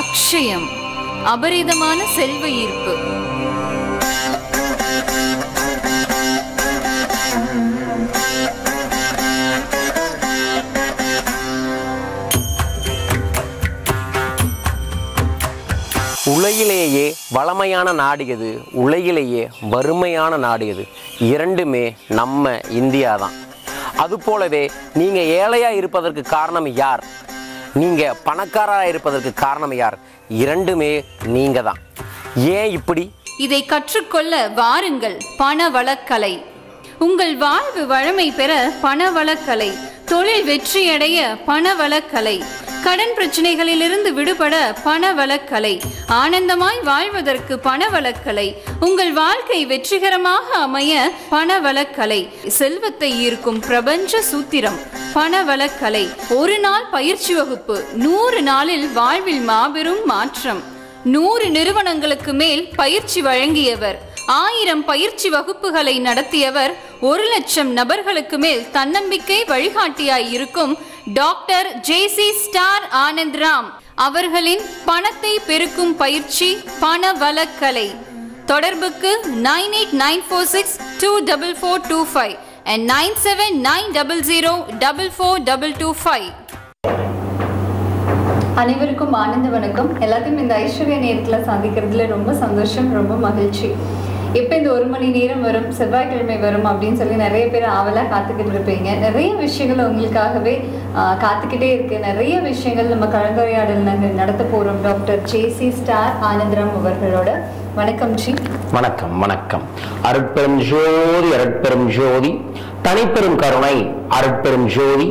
அக்ஷயம், அபரிதமான செல்வ ஈர்ப்பு. உலகிலேயே வளமையான நாடு எது, உலகிலேயே வறுமையான நாடு எது? இரண்டுமே நம்ம இந்தியா தான். அதுபோலவே நீங்கள் ஏழையாக இருப்பதற்கு காரணம் யார், நீங்கள் பணக்காரராக இருப்பதற்கு காரணம் யார்? இரண்டுமே நீங்கள் தான். ஏன் இப்படி? இதை கற்றுக்கொள்ள வாருங்கள். பணவளக்கலை. உங்கள் வாழ்வு வளமை பெற பணவளக்கலை, தொழில் வெற்றியடைய பணவளக்கலை, கடன் பிரச்சனைகளிலிருந்து விடுபட பணவளக்கலை, ஆனந்தமாய் வாழ்வதற்கு பணவளக்கலை, உங்கள் வாழ்க்கை வெற்றிகரமாக அமைய பணவளக்கலை, செல்வத்தை ஈர்க்கும் பிரபஞ்ச சூத்திரம் பணவளக்கலை. ஒரு நாள் பயிற்சி வகுப்பு, 100 நாளில் வாழ்வில் மாபெரும் மாற்றம். 100 நிறுவனங்களுக்கு மேல் பயிற்சி வழங்கியவர், 1000 பயிற்சி வகுப்புகளை நடத்தியவர், 1,00,000 நபர்களுக்கு மேல் தன்னம்பிக்கை வழிகாட்டியாய் இருக்கும் டாக்டர் ஜேசி ஸ்டார் ஆனந்த்ராம் அவர்களின் பணத்தை பெருக்கும் பயிற்சி பணவளக்கலை. தொடர்புக்கு 9894624425 and 9790044225. அனைவருக்கும் ஆனந்த வணக்கம். எல்லாத்தையும் இந்த ஐஸ்வர்யா நேரத்தில் சந்திக்கிறதுல ரொம்ப சந்தோஷம், ரொம்ப மகிழ்ச்சி. எப்போ இந்த 1 மணி நேரம் வரும், செவ்வாய்க்கிழமை வரும் அப்படின்னு சொல்லி நிறைய பேர் ஆவலாக காத்துக்கிட்டு இருப்பீங்க. நிறைய விஷயங்கள் உங்களுக்காகவே காத்துக்கிட்டே இருக்கு. நிறைய விஷயங்கள் நம்ம கலந்துரையாடல் நாங்கள் நடத்த போகிறோம் டாக்டர் ஜேசி ஸ்டார் ஆனந்த்ராம் அவர்களோட. வணக்கம் ஜி. வணக்கம் வணக்கம். அருட்பெரும் ஜோதி, அருட்பெரும் ஜோதி, தனிப்பெரும் கருணை, அருட்பெரும் ஜோதி.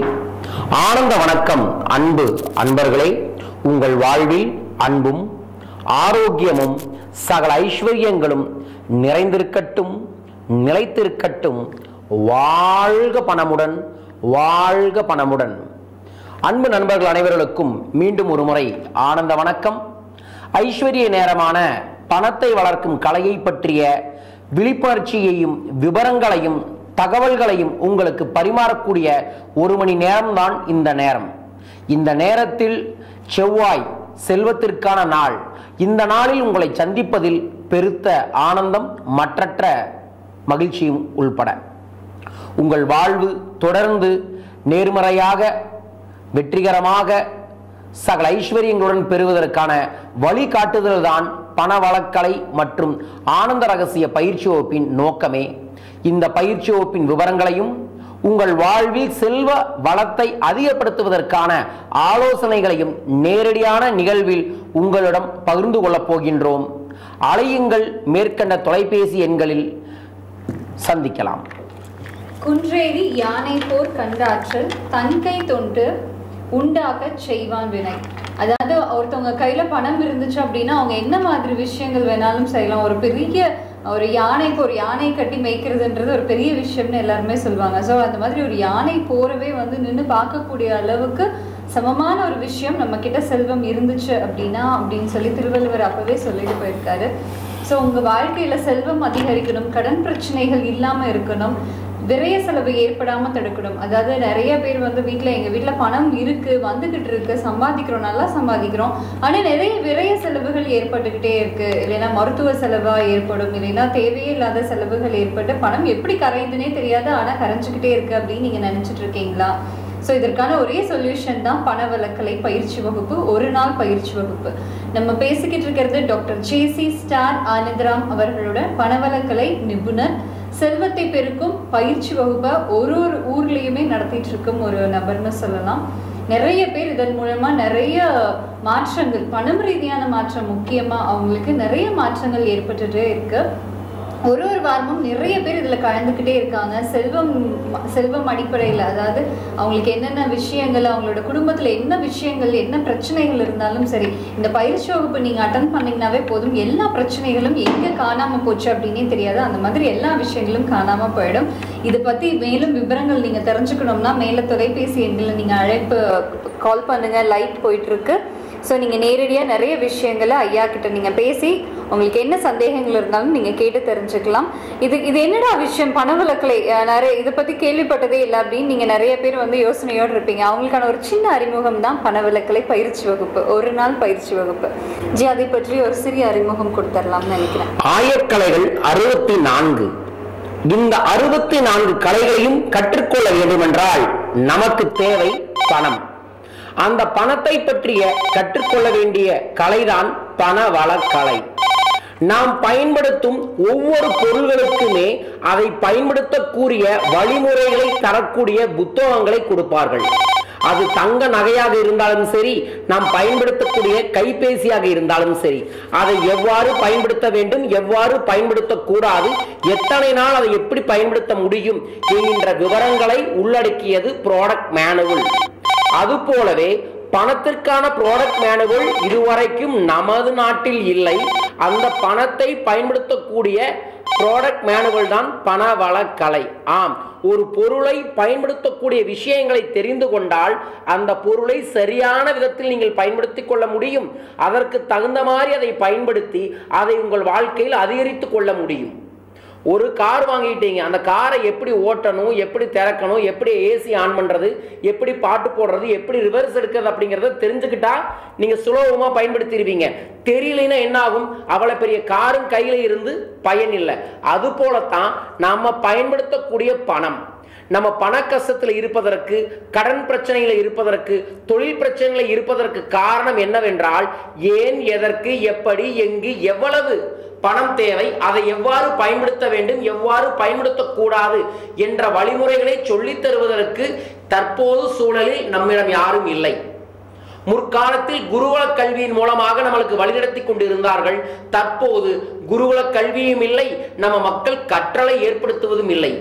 ஆனந்த வணக்கம் அன்பு அன்பர்களே. உங்கள் வாழ்வில் அன்பும் ஆரோக்கியமும் சகல ஐஸ்வர்யங்களும் நிறைந்திருக்கட்டும், நிலைத்திருக்கட்டும். வாழ்க பணமுடன், வாழ்க பணமுடன். அன்பு நண்பர்கள் அனைவர்களுக்கும் மீண்டும் ஒரு முறை ஆனந்த வணக்கம். ஐஸ்வர்ய நேரமான பணத்தை வளர்க்கும் கலையை பற்றிய விழிப்புணர்ச்சியையும் விவரங்களையும் தகவல்களையும் உங்களுக்கு பரிமாறக்கூடிய 1 மணி நேரம்தான் இந்த நேரம். இந்த நேரத்தில் செவ்வாய் செல்வத்திற்கான நாள். இந்த நாளில் உங்களை சந்திப்பதில் பெருத்த ஆனந்தம், மற்றற்ற மகிழ்ச்சியும் உள்பட உங்கள் வாழ்வு தொடர்ந்து நேர்மறையாக வெற்றிகரமாக சகல ஐஸ்வர்யங்களுடன் பெறுவதற்கான வழிகாட்டுதல் தான் பணவளக்கலை மற்றும் ஆனந்த ரகசிய பயிற்சி வகுப்பின் நோக்கமே. இந்த பயிற்சி வகுப்பின் விவரங்களையும் உங்கள் வாழ்வில் செல்வ வளத்தை அதிகப்படுத்துவதற்கான ஆலோசனைகளையும் நேரடியான நிகழ்வில் உங்களிடம் பகிர்ந்து கொள்ளப் போகின்றோம். அழையுங்கள், மேற்கண்ட தொலைபேசி எண்களில் சந்திக்கலாம். குன்றேறி யானை போர் கண்டாற்றல், தன்கை தொண்டு உண்டாக செய்வான் வினை. அதாவது ஒருத்தவங்க கையில பணம் இருந்துச்சு அப்படின்னா அவங்க என்ன மாதிரி விஷயங்கள் வேணாலும் செய்யலாம். ஒரு யானைக்கு ஒரு யானை கட்டி மேய்க்கிறதுன்றது ஒரு பெரிய விஷயம்னு எல்லாருமே சொல்லுவாங்க. ஸோ அந்த மாதிரி ஒரு யானை போறவே நின்று பார்க்கக்கூடிய அளவுக்கு சமமான ஒரு விஷயம் நம்ம கிட்ட செல்வம் இருந்துச்சு அப்படின்னு சொல்லி திருவள்ளுவர் அப்பவே சொல்லிட்டு போயிருக்காரு. ஸோ உங்க வாழ்க்கையில செல்வம் அதிகரிக்கணும், கடன் பிரச்சனைகள் இல்லாம இருக்கணும், விரைய செலவு ஏற்படாம தடுக்கணும். அதாவது நிறைய பேர் எங்க வீட்டுல பணம் இருக்கு, வந்துகிட்டு இருக்கு, சம்பாதிக்கிறோம், நல்லா சம்பாதிக்கிறோம், ஆனா நிறைய விரைய செலவுகள் ஏற்பட்டுக்கிட்டே இருக்கு. இல்லைன்னா மருத்துவ செலவா ஏற்படும், இல்லைன்னா தேவையே இல்லாத செலவுகள் ஏற்பட்டு பணம் எப்படி கரையுதுன்னே தெரியாது, ஆனா கரைஞ்சுக்கிட்டே இருக்கு அப்படின்னு நீங்க நினைச்சிட்டு இருக்கீங்களா? ஸோ இதற்கான ஒரே சொல்யூஷன் தான் பணவளக்கலை பயிற்சி வகுப்பு, 1 நாள் பயிற்சி வகுப்பு. நம்ம பேசிக்கிட்டு இருக்கிறது டாக்டர் ஜேசி ஸ்டார் ஆனந்த்ராம் அவர்களோட பணவளக்கலை நிபுணர். செல்வத்தை பெருக்கும் பயிற்சி வகுப்பை ஒரு ஊர்லேயுமே நடத்திட்டு இருக்கும் ஒரு நபர்னு சொல்லலாம். நிறைய பேர் இதன் மூலமா நிறைய மாற்றங்கள், பணம் ரீதியான மாற்றம் முக்கியமா அவங்களுக்கு நிறைய மாற்றங்கள் ஏற்பட்டுட்டே இருக்கு. ஒரு வாரமும் நிறைய பேர் இதில் கலந்துக்கிட்டே இருக்காங்க. செல்வம் அடிப்படையில், அதாவது அவங்களுக்கு என்னென்ன விஷயங்கள், அவங்களோட குடும்பத்தில் என்ன விஷயங்கள், என்ன பிரச்சனைகள் இருந்தாலும் சரி, இந்த பயிற்சி வகுப்பு நீங்கள் அட்டன் பண்ணிங்கனாவே போதும், எல்லா பிரச்சனைகளும் எங்கே காணாமல் போச்சு அப்படின்னே தெரியாது. அந்த மாதிரி எல்லா விஷயங்களும் காணாமல் போயிடும். இதை பற்றி மேலும் விவரங்கள் நீங்கள் தெரிஞ்சுக்கணும்னா மேலே தொலைபேசி எண்ணில் நீங்கள் அழைப்பு கால் பண்ணுங்கள். லைட் போயிட்டுருக்கு. ஸோ நீங்கள் நேரடியாக நிறைய விஷயங்களை ஐயா கிட்ட நீங்கள் பேசி உங்களுக்கு என்ன சந்தேகங்கள் இருந்தாலும் நீங்கள் கேட்டு தெரிஞ்சுக்கலாம். இது என்னடா விஷயம் பணவிலக்கலை நிறைய இதை பற்றி கேள்விப்பட்டதே இல்லை அப்படின்னு நீங்கள் நிறைய பேர் வந்து யோசனையோடு இருப்பீங்க. அவங்களுக்கான ஒரு சின்ன அறிமுகம் தான் பணவிலக்கலை பயிற்சி வகுப்பு, ஒரு நாள் பயிற்சி வகுப்பு. ஜி, அதை பற்றி ஒரு சிறிய அறிமுகம் கொடுத்துடலாம்னு நினைக்கிறேன். ஆயக்கலைகள் 64. இந்த 64 கலைகளையும் கற்றுக்கொள்ள வேண்டுமென்றால் நமக்கு தேவை பணம். அந்த பணத்தை பற்றிய கற்றுக்கொள்ள வேண்டிய கலைதான் பணவளக்கலை. நாம் பயன்படுத்தும் ஒவ்வொரு பொருள்களுக்குமே அதை பயன்படுத்தக்கூடிய வழிமுறைகளை தரக்கூடிய புத்தகங்களை கொடுப்பார்கள். அது தங்க நகையாக இருந்தாலும் சரி, நாம் பயன்படுத்தக்கூடிய கைபேசியாக இருந்தாலும் சரி, அதை எவ்வாறு பயன்படுத்த வேண்டும், எவ்வாறு பயன்படுத்தக்கூடாது, எத்தனை நாள் அதை எப்படி பயன்படுத்த முடியும் என்கின்ற விவரங்களை உள்ளடக்கியது ப்ராடக்ட் மேனுவல். அதுபோலவே பணத்திற்கான ப்ராடக்ட் மேனுவல் இதுவரைக்கும் நமது நாட்டில் இல்லை. அந்த பணத்தை பயன்படுத்தக்கூடிய ப்ராடக்ட் மேனுவல் தான் பணவளக்கலை. ஆம், ஒரு பொருளை பயன்படுத்தக்கூடிய விஷயங்களை தெரிந்து கொண்டால் அந்த பொருளை சரியான விதத்தில் நீங்கள் பயன்படுத்திக் கொள்ள முடியும். அதற்கு தகுந்த மாதிரி அதை பயன்படுத்தி அதை உங்கள் வாழ்க்கையில் அதிகரித்துக் கொள்ள முடியும். ஒரு கார் வாங்கிட்டீங்க, அந்த காரை எப்படி ஓட்டணும், எப்படி திறக்கணும், எப்படி ஏசி ஆன் பண்ணுறது, எப்படி பாட்டு போடுறது, எப்படி ரிவர்ஸ் எடுக்கிறது அப்படிங்கிறத தெரிஞ்சுக்கிட்டா நீங்கள் சுலபமாக பயன்படுத்திடுவீங்க. தெரியலனா என்ன ஆகும்? அவ்வளோ பெரிய காரும் கையில் இருந்து பயன் இல்லை. அது போலத்தான் நம்ம பயன்படுத்தக்கூடிய பணம், நம்ம பண கஷ்டத்தில் இருப்பதற்கு, கடன் பிரச்சனையில் இருப்பதற்கு, தொழில் பிரச்சனையில் இருப்பதற்கு காரணம் என்னவென்றால் ஏன், எதற்கு, எப்படி, எங்கு, எவ்வளவு பணம் தேவை, அதை எவ்வாறு பயன்படுத்த வேண்டும், எவ்வாறு பயன்படுத்தக்கூடாது என்ற வழிமுறைகளை சொல்லித் தருவதற்கு தற்போது சூழலில் நம்மிடம் யாரும் இல்லை. முற்காலத்தில் குருகுல கல்வியின் மூலமாக நம்மளுக்கு வழிநடத்தி கொண்டிருந்தார்கள். தற்போது குருகுல கல்வியும் இல்லை, நம்ம மக்கள் கற்றலை ஏற்படுத்துவதும் இல்லை.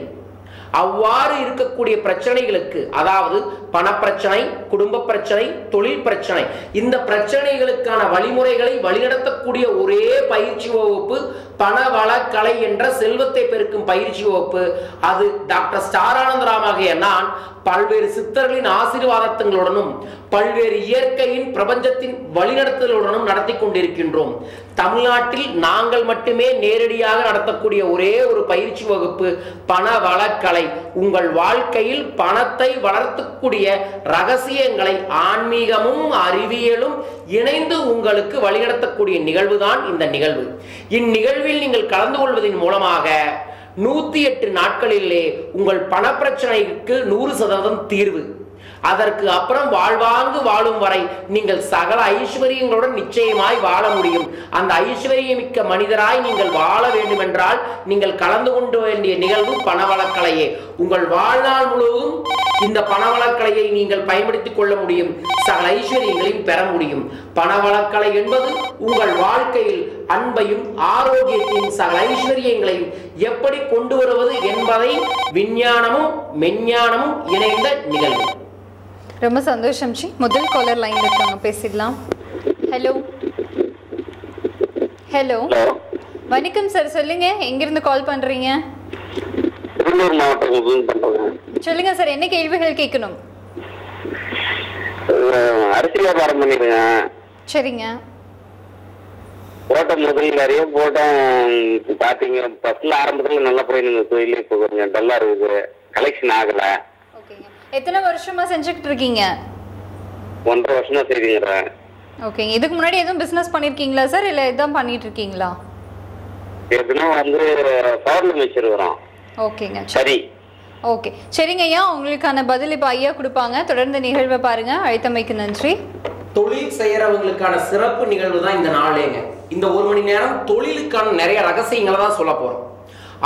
அவ்வாறு இருக்கக்கூடிய பிரச்சனைகளுக்கு, அதாவது பணப்பிரச்சனை, குடும்ப பிரச்சனை, தொழில் பிரச்சனை, இந்த பிரச்சனைகளுக்கான வழிமுறைகளை வழிநடத்தக்கூடிய ஒரே பயிற்சி வகுப்பு பணவளக்கலை என்ற செல்வத்தை பெருக்கும் பயிற்சி வகுப்பு. அது டாக்டர் ஸ்டார் ஆனந்தராமாகிய நான் பல்வேறு சித்தர்களின் ஆசீர்வாதங்களுடனும் பல்வேறு இயற்கையின் பிரபஞ்சத்தின் வழிநடத்தலுடனும் நடத்தி கொண்டிருக்கின்றோம். தமிழ்நாட்டில் நாங்கள் மட்டுமே நேரடியாக நடத்தக்கூடிய ஒரே ஒரு பயிற்சி வகுப்பு பணவளக்கலை. உங்கள் வாழ்க்கையில் பணத்தை வளர்த்தக்கூடிய ரகசியங்களை ஆன்மீகமும் அறிவியலும் இணைந்து உங்களுக்கு வழிநடத்தக்கூடிய நிகழ்வுதான் இந்த நிகழ்வு. இந்நிகழ்வில் நீங்கள் கலந்து கொள்வதன் மூலமாக 108 நாட்களிலே உங்கள் பணப்பிரச்சனைக்கு 100% தீர்வு. அதற்கு அப்புறம் வாழ்வாங்கு வாழும் வரை நீங்கள் சகல ஐஸ்வர்யங்களுடன் நிச்சயமாய் வாழ முடியும். அந்த ஐஸ்வர்யமிக்க மனிதராய் நீங்கள் வாழ வேண்டும் என்றால் நீங்கள் கலந்து கொண்டு வேண்டிய நிகழ்வு பணவளக்கலையே. உங்கள் வாழ்நாள் முழுவதும் இந்த பணவளக்கலையை நீங்கள் பயன்படுத்திக் கொள்ள முடியும், சகல ஐஸ்வர்யங்களையும் பெற முடியும். பணவளக்கலை என்பது உங்கள் வாழ்க்கையில் அன்பையும் ஆரோக்கியத்தையும் சகல ஐஸ்வர்யங்களையும் எப்படி கொண்டு வருவது என்பதை விஞ்ஞானமும் மெஞ்ஞானமும் இணைந்த நிகழ்வு. ரொம்ப சந்தோஷம் ஜி. முதல் காலர் லைன்ல இருக்காங்க, பேசிடலாம். ஹலோ ஹலோ, வணக்கம் சார், சொல்லுங்க, எங்கிருந்து கால் பண்றீங்க? சொல்லுங்க சார், என்ன கேள்விகள் கேட்கணும்? அரிசி வியாபாரம் பண்ணிருக்கேன். சரிங்க. போட்ட முதல் நிறைய போட்டேன். பாத்தீங்க ஃபர்ஸ்ட்ல ஆரம்பத்துல நல்லா போயிருந்த தொழில் இப்போ கொஞ்சம் டல்லா இருக்குது, கலெக்ஷன் ஆகல. ஓகேங்க. எத்தனை வருஷமா செஞ்சுக்கிட்டு இருக்கீங்க? 1.5 வருஷமா செய்றீங்க. ஓகேங்க. இதுக்கு முன்னாடி எதுவும் பிசினஸ் பண்ணிருக்கீங்களா சார், இல்ல இதான் பண்ணிட்டு இருக்கீங்களா? ஏற்கனவே வந்து பவர்லூம் வச்சிருக்கிறோம். ஓகேங்க, சரி. ஓகே, சரிங்க ஐயா, உங்களுக்கான பதில் இப்போ ஐயா கொடுப்பாங்க. தொடர்ந்து நிகழ்வை பாருங்க. அழைத்தமைக்கு நன்றி. தொழில் செய்யறவங்களுக்கான சிறப்பு நிகழ்வு தான் இந்த நாளேங்க. இந்த 1 மணி நேரம் தொழிலுக்கான நிறைய ரகசியங்களை தான் சொல்ல போறோம்.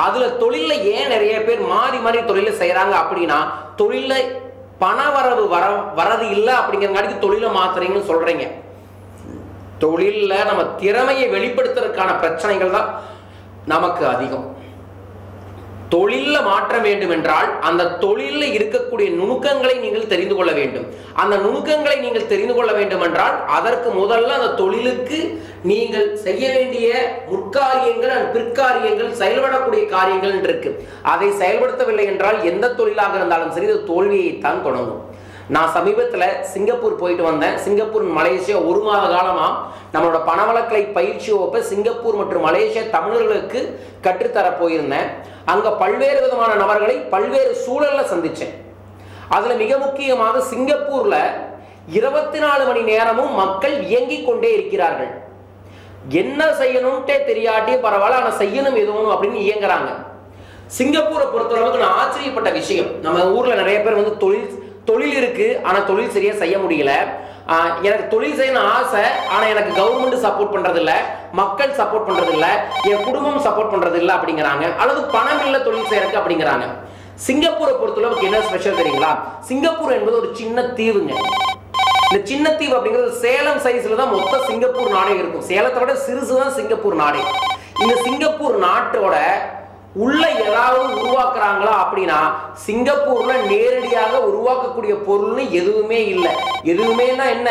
அதுல தொழில ஏன் நிறைய பேர் மாறி மாறி தொழில செய்யறாங்க அப்படின்னா, தொழில பணவரவு வரது இல்லை அப்படிங்கிறங்காட்டி தொழிலை மாத்துறீங்கன்னு சொல்றீங்க. தொழில நம்ம திறமையை வெளிப்படுத்துறதுக்கான பிரச்சனைகள் தான் நமக்கு அதிகம். தொழில மாற்ற வேண்டும் என்றால் அந்த தொழில இருக்கக்கூடிய நுணுக்கங்களை நீங்கள் தெரிந்து கொள்ள வேண்டும். அந்த நுணுக்கங்களை நீங்கள் தெரிந்து கொள்ள வேண்டும் என்றால் அதற்கு முதல்ல அந்த தொழிலுக்கு நீங்கள் செய்ய வேண்டிய முற்காரியங்கள், பிற்காரியங்கள், செயல்படக்கூடிய காரியங்கள் இருக்கு. அதை செயல்படுத்தவில்லை என்றால் எந்த தொழிலாக இருந்தாலும் சரி அது தோல்வியைத்தான் தொடங்கும். நான் சமீபத்தில் சிங்கப்பூர் போயிட்டு வந்தேன். சிங்கப்பூர், மலேசியா 1 மாத காலமாக நம்மளோட பணவளக்கலை பயிற்சி வகுப்பை சிங்கப்பூர் மற்றும் மலேசியா தமிழர்களுக்கு கற்றுத்தர போயிருந்தேன். அங்கே பல்வேறு விதமான நபர்களை பல்வேறு சூழலில் சந்தித்தேன். அதில் மிக முக்கியமாக சிங்கப்பூரில் 24 மணி நேரமும் மக்கள் இயங்கிக் கொண்டே இருக்கிறார்கள். என்ன செய்யணும்ட்டே தெரியாட்டே பரவாயில்ல, ஆனால் செய்யணும் எதுவும் அப்படின்னு இயங்குறாங்க. சிங்கப்பூரை பொறுத்தளவுக்கு நான் ஆச்சரியப்பட்ட விஷயம், நம்ம ஊரில் நிறைய பேர் வந்து தொழில் இருக்கு, ஆனால் தொழில் சரியாக செய்ய முடியல. எனக்கு தொழில் செய்யணும் ஆசை, ஆனால் எனக்கு கவர்மெண்ட் சப்போர்ட் பண்றது இல்லை, மக்கள் சப்போர்ட் பண்றது இல்லை, என் குடும்பம் சப்போர்ட் பண்றது இல்லை அப்படிங்கிறாங்க. அல்லது பணம் இல்லை தொழில் செய்யறதுக்கு அப்படிங்கிறாங்க. சிங்கப்பூரை பொறுத்தளவுக்கு என்ன ஸ்பெஷல் தெரியுங்களா? சிங்கப்பூர் என்பது ஒரு சின்ன தீவுங்க. இந்த சின்ன தீவு அப்படிங்கிறது சேலம் சைஸ்ல தான் மொத்த சிங்கப்பூர் நாடே இருக்கும். சேலத்தை விட சிறுசு தான் சிங்கப்பூர் நாடே. இந்த சிங்கப்பூர் நாட்டோட உள்ள ஏதாவது உருவாக்குறாங்களா அப்படின்னா சிங்கப்பூர்ல நேரடியாக உருவாக்கக்கூடிய பொருள்னு எதுவுமே இல்லை. எதுவுமேனா என்ன?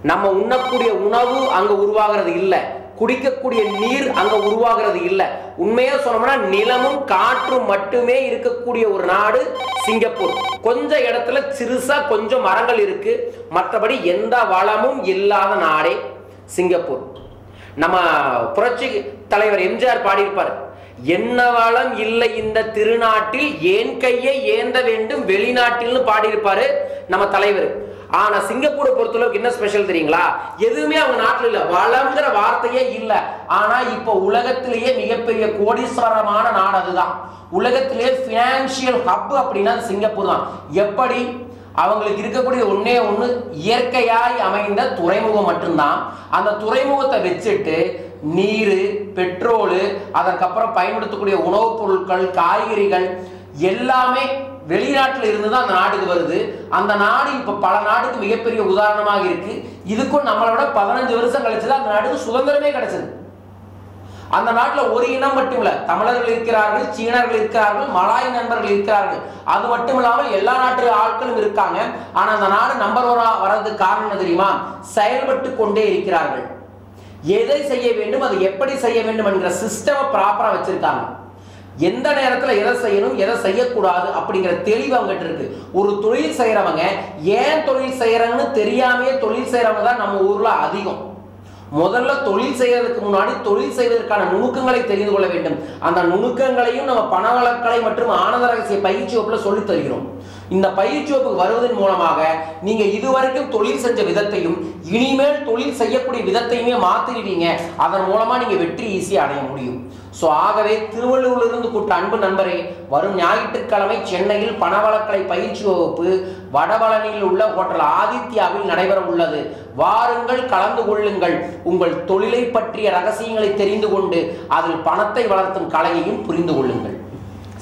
நம்ம உண்ணக்கூடிய உணவு அங்க உருவாகிறது இல்லை, குடிக்கக்கூடிய நீர் அங்க உருவாகிறது இல்லை. உண்மையா சொன்னோம்னா நிலமும் காற்றும் மட்டுமே இருக்கக்கூடிய ஒரு நாடு சிங்கப்பூர். கொஞ்சம் இடத்துல சிறுசா கொஞ்சம் மரங்கள் இருக்கு, மற்றபடி எந்த வளமும் இல்லாத நாடே சிங்கப்பூர். நம்ம புரட்சி தலைவர் எம்ஜிஆர் பாடியிருப்பார், என்ன வளம் இல்லை இந்த திருநாட்டில், ஏன் கையை ஏந்த வேண்டும் வெளிநாட்டில்னு பாடியிருப்பாரு நம்ம தலைவர். ஆனா சிங்கப்பூரை பொறுத்தளவுக்கு என்ன ஸ்பெஷல் தெரியுங்களா? எதுவுமே அவங்க நாட்டில் இல்ல, வளம்ங்கிற வார்த்தையே இல்ல. ஆனா இப்ப உலகத்திலேயே மிகப்பெரிய கோடீஸ்வரமான நாடு அதுதான். உலகத்திலேயே பினான்சியல் ஹப் அப்படின்னா சிங்கப்பூர் தான். எப்படி? அவங்களுக்கு இருக்கக்கூடிய ஒன்னே ஒண்ணு இயற்கையாய் அமைந்த துறைமுகம் மட்டும்தான். அந்த துறைமுகத்தை வச்சுட்டு நீர், பெட்ரோலு, அதற்கப்புறம் பயன்படுத்தக்கூடிய உணவுப் பொருட்கள், காய்கறிகள் எல்லாமே வெளிநாட்டில் இருந்து தான் அந்த நாட்டுக்கு வருது. அந்த நாடு இப்ப பல நாடுக்கு மிகப்பெரிய உதாரணமாக இருக்கு. இதுக்கும் நம்மளோட 15 வருஷம் கழிச்சுதான் அந்த நாட்டுக்கு சுதந்திரமே கிடைச்சது. அந்த நாட்டில் ஒரு இனம் மட்டும் இல்ல, தமிழர்கள் இருக்கிறார்கள், சீனர்கள் இருக்கிறார்கள், மலாய் நண்பர்கள் இருக்கிறார்கள். அது மட்டும் இல்லாமல் எல்லா நாட்டு ஆட்களும் இருக்காங்க. ஆனா அந்த நாடு நம்பர் 1 வர்றதுக்கு காரணம் என்ன தெரியுமா? செயல்பட்டு கொண்டே இருக்கிறார்கள். எதை செய்ய வேண்டும், அதை எப்படி செய்ய வேண்டும் என்கிற சிஸ்டமை ப்ராப்பரா வச்சிருக்காங்க. எந்த நேரத்தில் எதை செய்யணும், எதை செய்யக்கூடாது அப்படிங்கிற தெளிவு அவங்ககிட்ட இருக்கு. ஒரு தொழில் செய்யறவங்க ஏன் தொழில் செய்யறாங்கன்னு தெரியாமையே தொழில் செய்யறவங்க தான் நம்ம ஊர்ல அதிகம். முதல்ல தொழில் செய்யறதுக்கு முன்னாடி தொழில் செய்வதற்கான நுணுக்கங்களை தெரிந்து கொள்ள வேண்டும். அந்த நுணுக்கங்களையும் நம்ம பணவளக்கலை மற்றும் ஆனந்த ரகசிய பயிற்சி வகுப்புல சொல்லி தருகிறோம். இந்த பயிற்சி வகுப்புக்கு வருவதன் மூலமாக நீங்க இதுவரைக்கும் தொழில் செஞ்ச விதத்தையும் இனிமேல் தொழில் செய்யக்கூடிய விதத்தையுமே மாத்திடுவீங்க. அதன் மூலமா நீங்க வெற்றி ஈஸியா அடைய முடியும். ஆகவே திருவள்ளூரிலிருந்து கூட்ட அன்பு நண்பரே, வரும் ஞாயிற்றுக்கிழமை சென்னையில் பணவளக்கலை பயிற்சி வகுப்பு வடபழனியில் உள்ள ஹோட்டல் ஆதித்யாவில் நடைபெற உள்ளது. வாருங்கள், கலந்து கொள்ளுங்கள். உங்கள் தொழிலை பற்றிய ரகசியங்களை தெரிந்து கொண்டு அதில் பணத்தை வளர்த்தும் கலையையும் புரிந்து கொள்ளுங்கள்.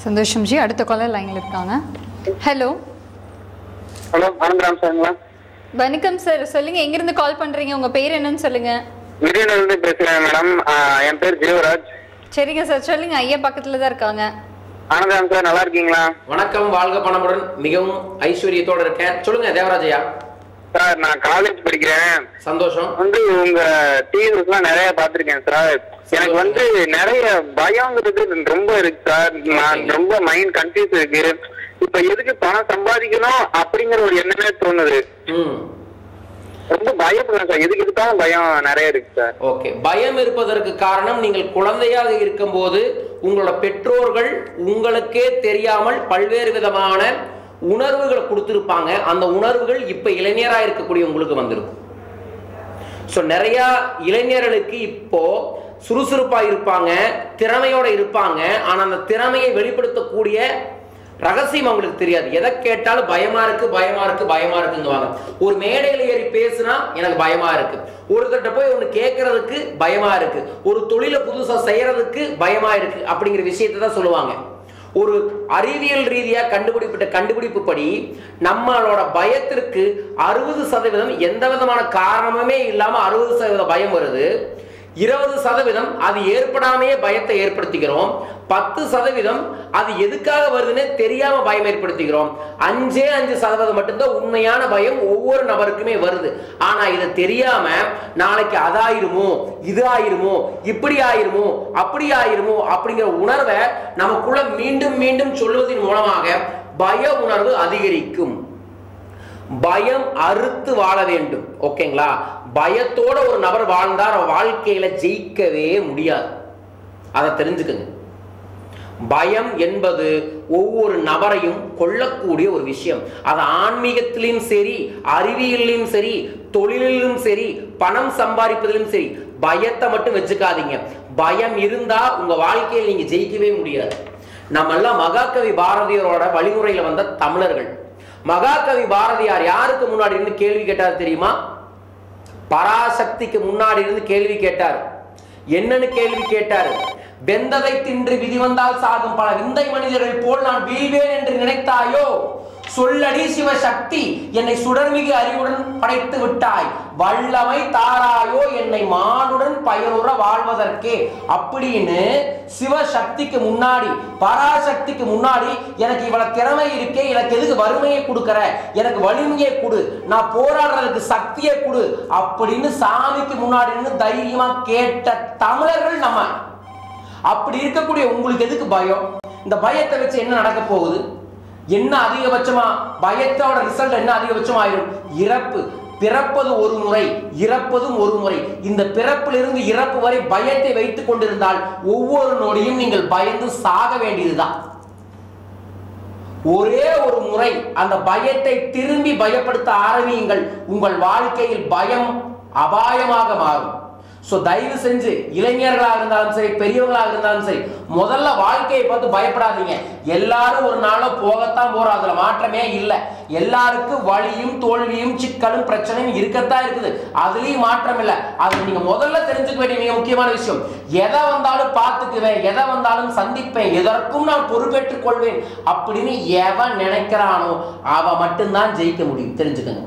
சந்தோஷம் ஜி. அடுத்த காலர் லைன்ல இருக்காங்க. ஹலோ. ஹலோ, ஆனந்தராம் சாருங்களா? வணக்கம் சார், சொல்லுங்க, எங்க இருந்து கால் பண்றீங்க, உங்க பேர் என்னன்னு சொல்லுங்க. விருதுநகர்ல பேசுறேன் மேடம். என் பேர் ஜீவராஜ். சரிங்க சார், சொல்லுங்க. ஐயா பக்கத்துல தான் இருக்காங்க. ஆனந்தராம் சார், நல்லா இருக்கீங்களா? வணக்கம், வாழ்க பணமுடன், மிகவும் ஐஸ்வர்யத்தோட இருக்கேன். சொல்லுங்க தேவராஜையா. சார், நான் காலேஜ் படிக்கிறேன். சந்தோஷம். உங்க டிவிஸ் எல்லாம் நிறைய பாத்திருக்கேன் சார். எனக்கு நிறைய பயங்கிறது ரொம்ப இருக்கு சார். நான் ரொம்ப மைண்ட் கன்ஃபியூஸ் இருக்கு. இப்ப எதுக்கு பணம் சம்பாதிக்கணும் அப்படிங்கிற ஒரு எண்ணமே தோணுது. ரொம்ப பயப்படுறேன் சார். எதுக்கு இருக்காலும் பயம் நிறைய இருக்கு சார். ஓகே, பயம் இருப்பதற்கு காரணம் நீங்கள் குழந்தையாக இருக்கும் போது உங்களோட பெற்றோர்கள் உங்களுக்கே தெரியாமல் பல்வேறு விதமான உணர்வுகளை கொடுத்திருப்பாங்க. அந்த உணர்வுகள் இப்ப இளைஞரா இருக்கக்கூடிய உங்களுக்கு வந்திருக்கும். நிறைய இளைஞர்களுக்கு இப்போ சுறுசுறுப்பா இருப்பாங்க, திறமையோட இருப்பாங்க. ஆனா அந்த திறமையை வெளிப்படுத்தக்கூடிய ரகசியம் அவங்களுக்கு தெரியாது. எதை கேட்டாலும் பயமா இருக்கு, பயமா இருக்கு, பயமா இருக்குங்குவாங்க. ஒரு மேடையில ஏறி பேசுனா எனக்கு பயமா இருக்கு, ஒருத்தர்கிட்ட போய் ஒன்று கேட்கறதுக்கு பயமா இருக்கு, ஒரு தொழிலை புதுசா செய்யறதுக்கு பயமா இருக்கு அப்படிங்கிற விஷயத்தை தான் சொல்லுவாங்க. ஒரு அறிவியல் ரீதியா கண்டுபிடிப்பட்ட கண்டுபிடிப்பு படி நம்மளோட பயத்திற்கு 60% எந்த விதமான காரணமுமே இல்லாம 60% பயம் வருது. 20% அது ஏற்படாமையே பயத்தை ஏற்படுத்திக்கிறோம். 10% அது எதுக்காக வருதுன்னு தெரியாம பயம் ஏற்படுத்திக்கிறோம். 5% மட்டும்தான் உண்மையான பயம் ஒவ்வொரு நபருக்குமே வருது. ஆனா இதை தெரியாம நாளைக்கு அதாயிருமோ, இது ஆயிருமோ, இப்படி ஆயிருமோ, அப்படி ஆயிருமோ அப்படிங்கிற உணர்வை நமக்குள்ள மீண்டும் மீண்டும் சொல்வதன் மூலமாக பய உணர்வு அதிகரிக்கும். பயம் அறுத்து வாழ வேண்டும். ஓகேங்களா? பயத்தோட ஒரு நபர் வாழ்ந்தார் வாழ்க்கையில ஜெயிக்கவே முடியாது. அதை தெரிஞ்சுக்கங்க. பயம் என்பது ஒவ்வொரு நபரையும் கொள்ளக்கூடிய ஒரு விஷயம். அது ஆன்மீகத்திலும் சரி, அறிவியலிலும் சரி, தொழிலிலும் சரி, பணம் சம்பாதிப்பதிலும் சரி, பயத்தை மட்டும் வச்சுக்காதீங்க. பயம் இருந்தா உங்க வாழ்க்கையில் நீங்க ஜெயிக்கவே முடியாது. நம்ம எல்லாம் மகாகவி பாரதியாரோட வழிமுறையில வந்த தமிழர்கள். மகாகவி பாரதியார் யாருக்கு முன்னாடி இருந்து கேள்வி கேட்டார் தெரியுமா? பராசக்திக்கு முன்னாடி இருந்து கேள்வி கேட்டார். என்னன்னு கேள்வி கேட்டார்? வெந்ததை தின்று விதி வந்தால் சாகும் பல விந்தை மனிதர்கள் போல் நான் வீழ்வேன் என்று நினைத்தாயோ? சொல்லடி சிவசக்தி, என்னை சுடர்மிகு அறிவுடன் படைத்து விட்டாய், வல்லமை தாராயோ என்னை மானுடன் பயனுற வாழ்வதற்கே அப்படின்னு சிவசக்திக்கு முன்னாடி, பராசக்திக்கு முன்னாடி எனக்கு இவ்வளவு திறமை இருக்கே, எனக்கு எதுக்கு வறுமையை கொடுக்கற, எனக்கு வலிமையை கொடு, நான் போராடுறதுக்கு சக்தியை கொடு அப்படின்னு சாமிக்கு முன்னாடி தைரியமா கேட்ட தமிழர்கள் நம்ம. அப்படி இருக்கக்கூடிய உங்களுக்கு எதுக்கு பயம்? இந்த பயத்தை வச்சு என்ன நடக்க போகுது? என்ன அதிகபட்சமா பயத்தோட ரிசல்ட் என்ன அதிகபட்சம் ஆயிரும்? இறப்பு. பிறப்பது ஒரு முறை, இறப்பதும் ஒரு முறை. இந்த பிறப்பிலிருந்து இறப்பு வரை பயத்தை வைத்துக் கொண்டிருந்தால் ஒவ்வொரு நொடியும் நீங்கள் பயந்து சாக வேண்டியதுதான். ஒரே ஒரு முறை அந்த பயத்தை திரும்பி பயப்படுத்த ஆரம்பியுங்கள். உங்கள் வாழ்க்கையில் பயம் அபாயமாக மாறும். சோ தயவு செஞ்சு இளைஞர்களாக இருந்தாலும் சரி, பெரியவர்களாக இருந்தாலும் சரி, முதல்ல வாழ்க்கையை பார்த்து பயப்படாதீங்க. எல்லாரும் ஒரு நாள போகத்தான் போறோம், அதுல மாற்றமே இல்லை. எல்லாருக்கும் வலியும் தோல்வியும் சிக்கலும் பிரச்சனையும் இருக்கத்தான் இருக்குது, அதுலயும் மாற்றம் இல்லை. அது நீங்க முதல்ல தெரிஞ்சுக்க வேண்டிய மிக முக்கியமான விஷயம். எதை வந்தாலும் பார்த்துக்குவேன், எதை வந்தாலும் சந்திப்பேன், எதற்கும் நான் பொறுப்பேற்றுக் கொள்வேன் அப்படின்னு எவன் நினைக்கிறானோ அவன் மட்டும்தான் ஜெயிக்க முடியும். தெரிஞ்சுக்கங்க.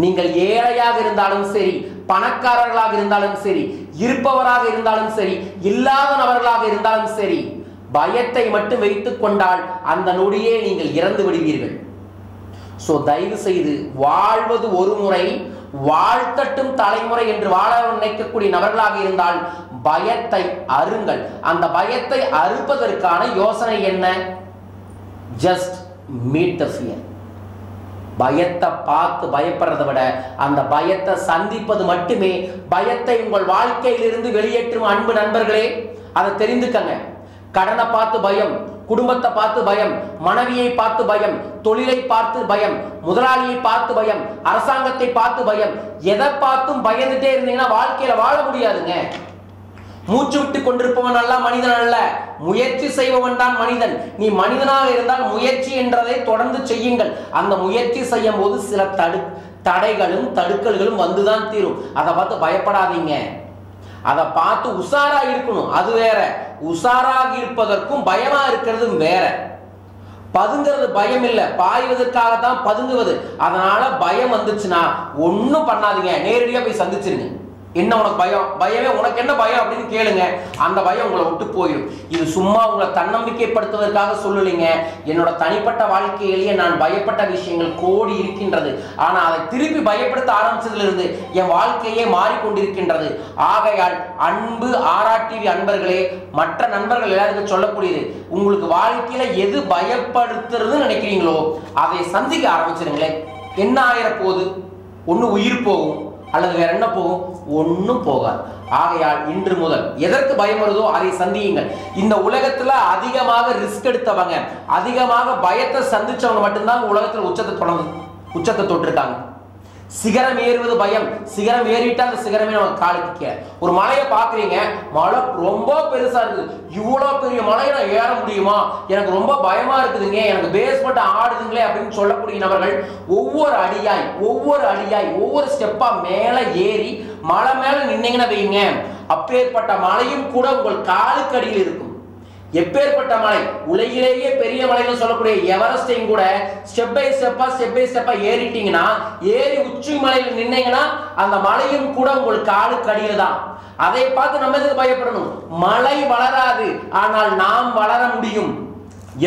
நீங்கள் ஏழையாக இருந்தாலும் சரி, பணக்காரர்களாக இருந்தாலும் சரி, இருப்பவராக இருந்தாலும் சரி, இல்லாத நபர்களாக இருந்தாலும் சரி, பயத்தை மட்டும் வைத்துக் கொண்டால் அந்த நொடியே நீங்கள் இறந்து விடுவீர்கள். சோ தயவு செய்து வாழ்வது ஒரு முறை, வாழ்த்தட்டும் தலைமுறை என்று வாழ நினைக்கக்கூடிய நபர்களாக இருந்தால் பயத்தை அருங்கள். அந்த பயத்தை அறுப்பதற்கான யோசனை என்ன? Just meet the fear. பயத்தை பார்த்து பயப்படுறதை விட அந்த பயத்தை சந்திப்பது மட்டுமே பயத்தை உங்கள் வாழ்க்கையிலிருந்து வெளியேற்றும். அன்பு நண்பர்களே, அதை தெரிந்துக்கங்க. கடனை பார்த்து பயம், குடும்பத்தை பார்த்து பயம், மனைவியை பார்த்து பயம், தொழிலை பார்த்து பயம், முதலாளியை பார்த்து பயம், அரசாங்கத்தை பார்த்து பயம், எதை பார்த்தும் பயந்துட்டே இருந்தீங்கன்னா வாழ்க்கையில வாழ முடியாதுங்க. மூச்சு விட்டு கொண்டிருப்பவன் அல்ல மனிதன் அல்ல, முயற்சி செய்பவன் தான் மனிதன். நீ மனிதனாக இருந்தால் முயற்சி என்றதை தொடர்ந்து செய்யுங்கள். அந்த முயற்சி செய்யும் போது சில தடைகளும் தடுக்கல்களும் வந்துதான் தீரும். அதை பார்த்து பயப்படாதீங்க. அதை பார்த்து உஷாரா இருக்கணும், அது வேற. உஷாராக இருப்பதற்கும் பயமா இருக்கிறதும் வேற. பதுங்கிறது பயம் இல்ல, பாய்வதற்காகத்தான் பதுங்குவது. அதனால பயம் வந்துச்சுன்னா ஒன்னும் பண்ணாதீங்க, நேரடியா போய் சந்திச்சிருங்க. என்ன உனக்கு பயம்? பயமே உனக்கு என்ன பயம் அப்படின்னு கேளுங்க. அந்த பயம் உங்களை விட்டு போயிடும். இது சும்மா உங்களை தன்னம்பிக்கைப்படுத்துவதற்காக சொல்லலைங்க. என்னோட தனிப்பட்ட வாழ்க்கையிலேயே நான் பயப்பட்ட விஷயங்கள் கோடி இருக்கின்றது. ஆனா அதை திருப்பி பயப்படுத்த ஆரம்பிச்சதுல இருந்து என் வாழ்க்கையே மாறிக்கொண்டிருக்கின்றது. ஆகையால் அன்பு ஆர்ஆர்டிவி அன்பர்களே, மற்ற நண்பர்கள் எல்லாருக்கும் சொல்லக்கூடியது, உங்களுக்கு வாழ்க்கையில எது பயப்படுத்துறதுன்னு நினைக்கிறீங்களோ அதை சந்திக்க ஆரம்பிச்சிருங்களேன். என்ன ஆயிர போகுது? ஒண்ணு உயிர் போகும், அல்லது வேற என்ன போகும்? ஒன்னும் போகாது. ஆகையால் இன்று முதல் எதற்கு பயம் வருதோ அதை சந்தியுங்கள். இந்த உலகத்துல அதிகமாக ரிஸ்க் எடுத்தவங்க, அதிகமாக பயத்தை சந்திச்சவங்க மட்டும்தான் உலகத்துல உச்சத்தை தொட்டிருக்காங்க. சிகரம் ஏறுவது பயம். சிகரம் ஏறிட்டா அந்த சிகரமே நமக்கு காலுக்கு. ஒரு மலையை பாக்குறீங்க, மலை ரொம்ப பெருசா இருக்குது, இவ்வளவு பெரிய மலையை நான் ஏற முடியுமா, எனக்கு ரொம்ப பயமா இருக்குதுங்க, எனக்கு பேஸ்மெண்ட் ஆடுதுங்களே அப்படின்னு சொல்லக்கூடிய நபர்கள் ஒவ்வொரு அடியாய் ஒவ்வொரு ஸ்டெப்பா மேல ஏறி மலை மேல நின்னீங்கன்னு வைங்க, அப்பேற்பட்ட மலையும் கூட உங்கள் காலுக்கு அடியில் இருக்கும். எப்பேற்பட்ட மலை, உலகிலேயே பெரிய மலைன்னு சொல்லக்கூடிய எவரெஸ்டையும் கூட ஸ்டெப் பை ஸ்டெப்பா ஏறிட்டீங்கன்னா, ஏறி உச்சி மலையில் நின்னீங்கன்னா அந்த மலையும் கூட உங்கள் காலுக்கு அடியில தான். அதை பார்த்து நம்ம எதுக்கு பயப்படணும்? மலை வளராது, ஆனால் நாம் வளர முடியும்.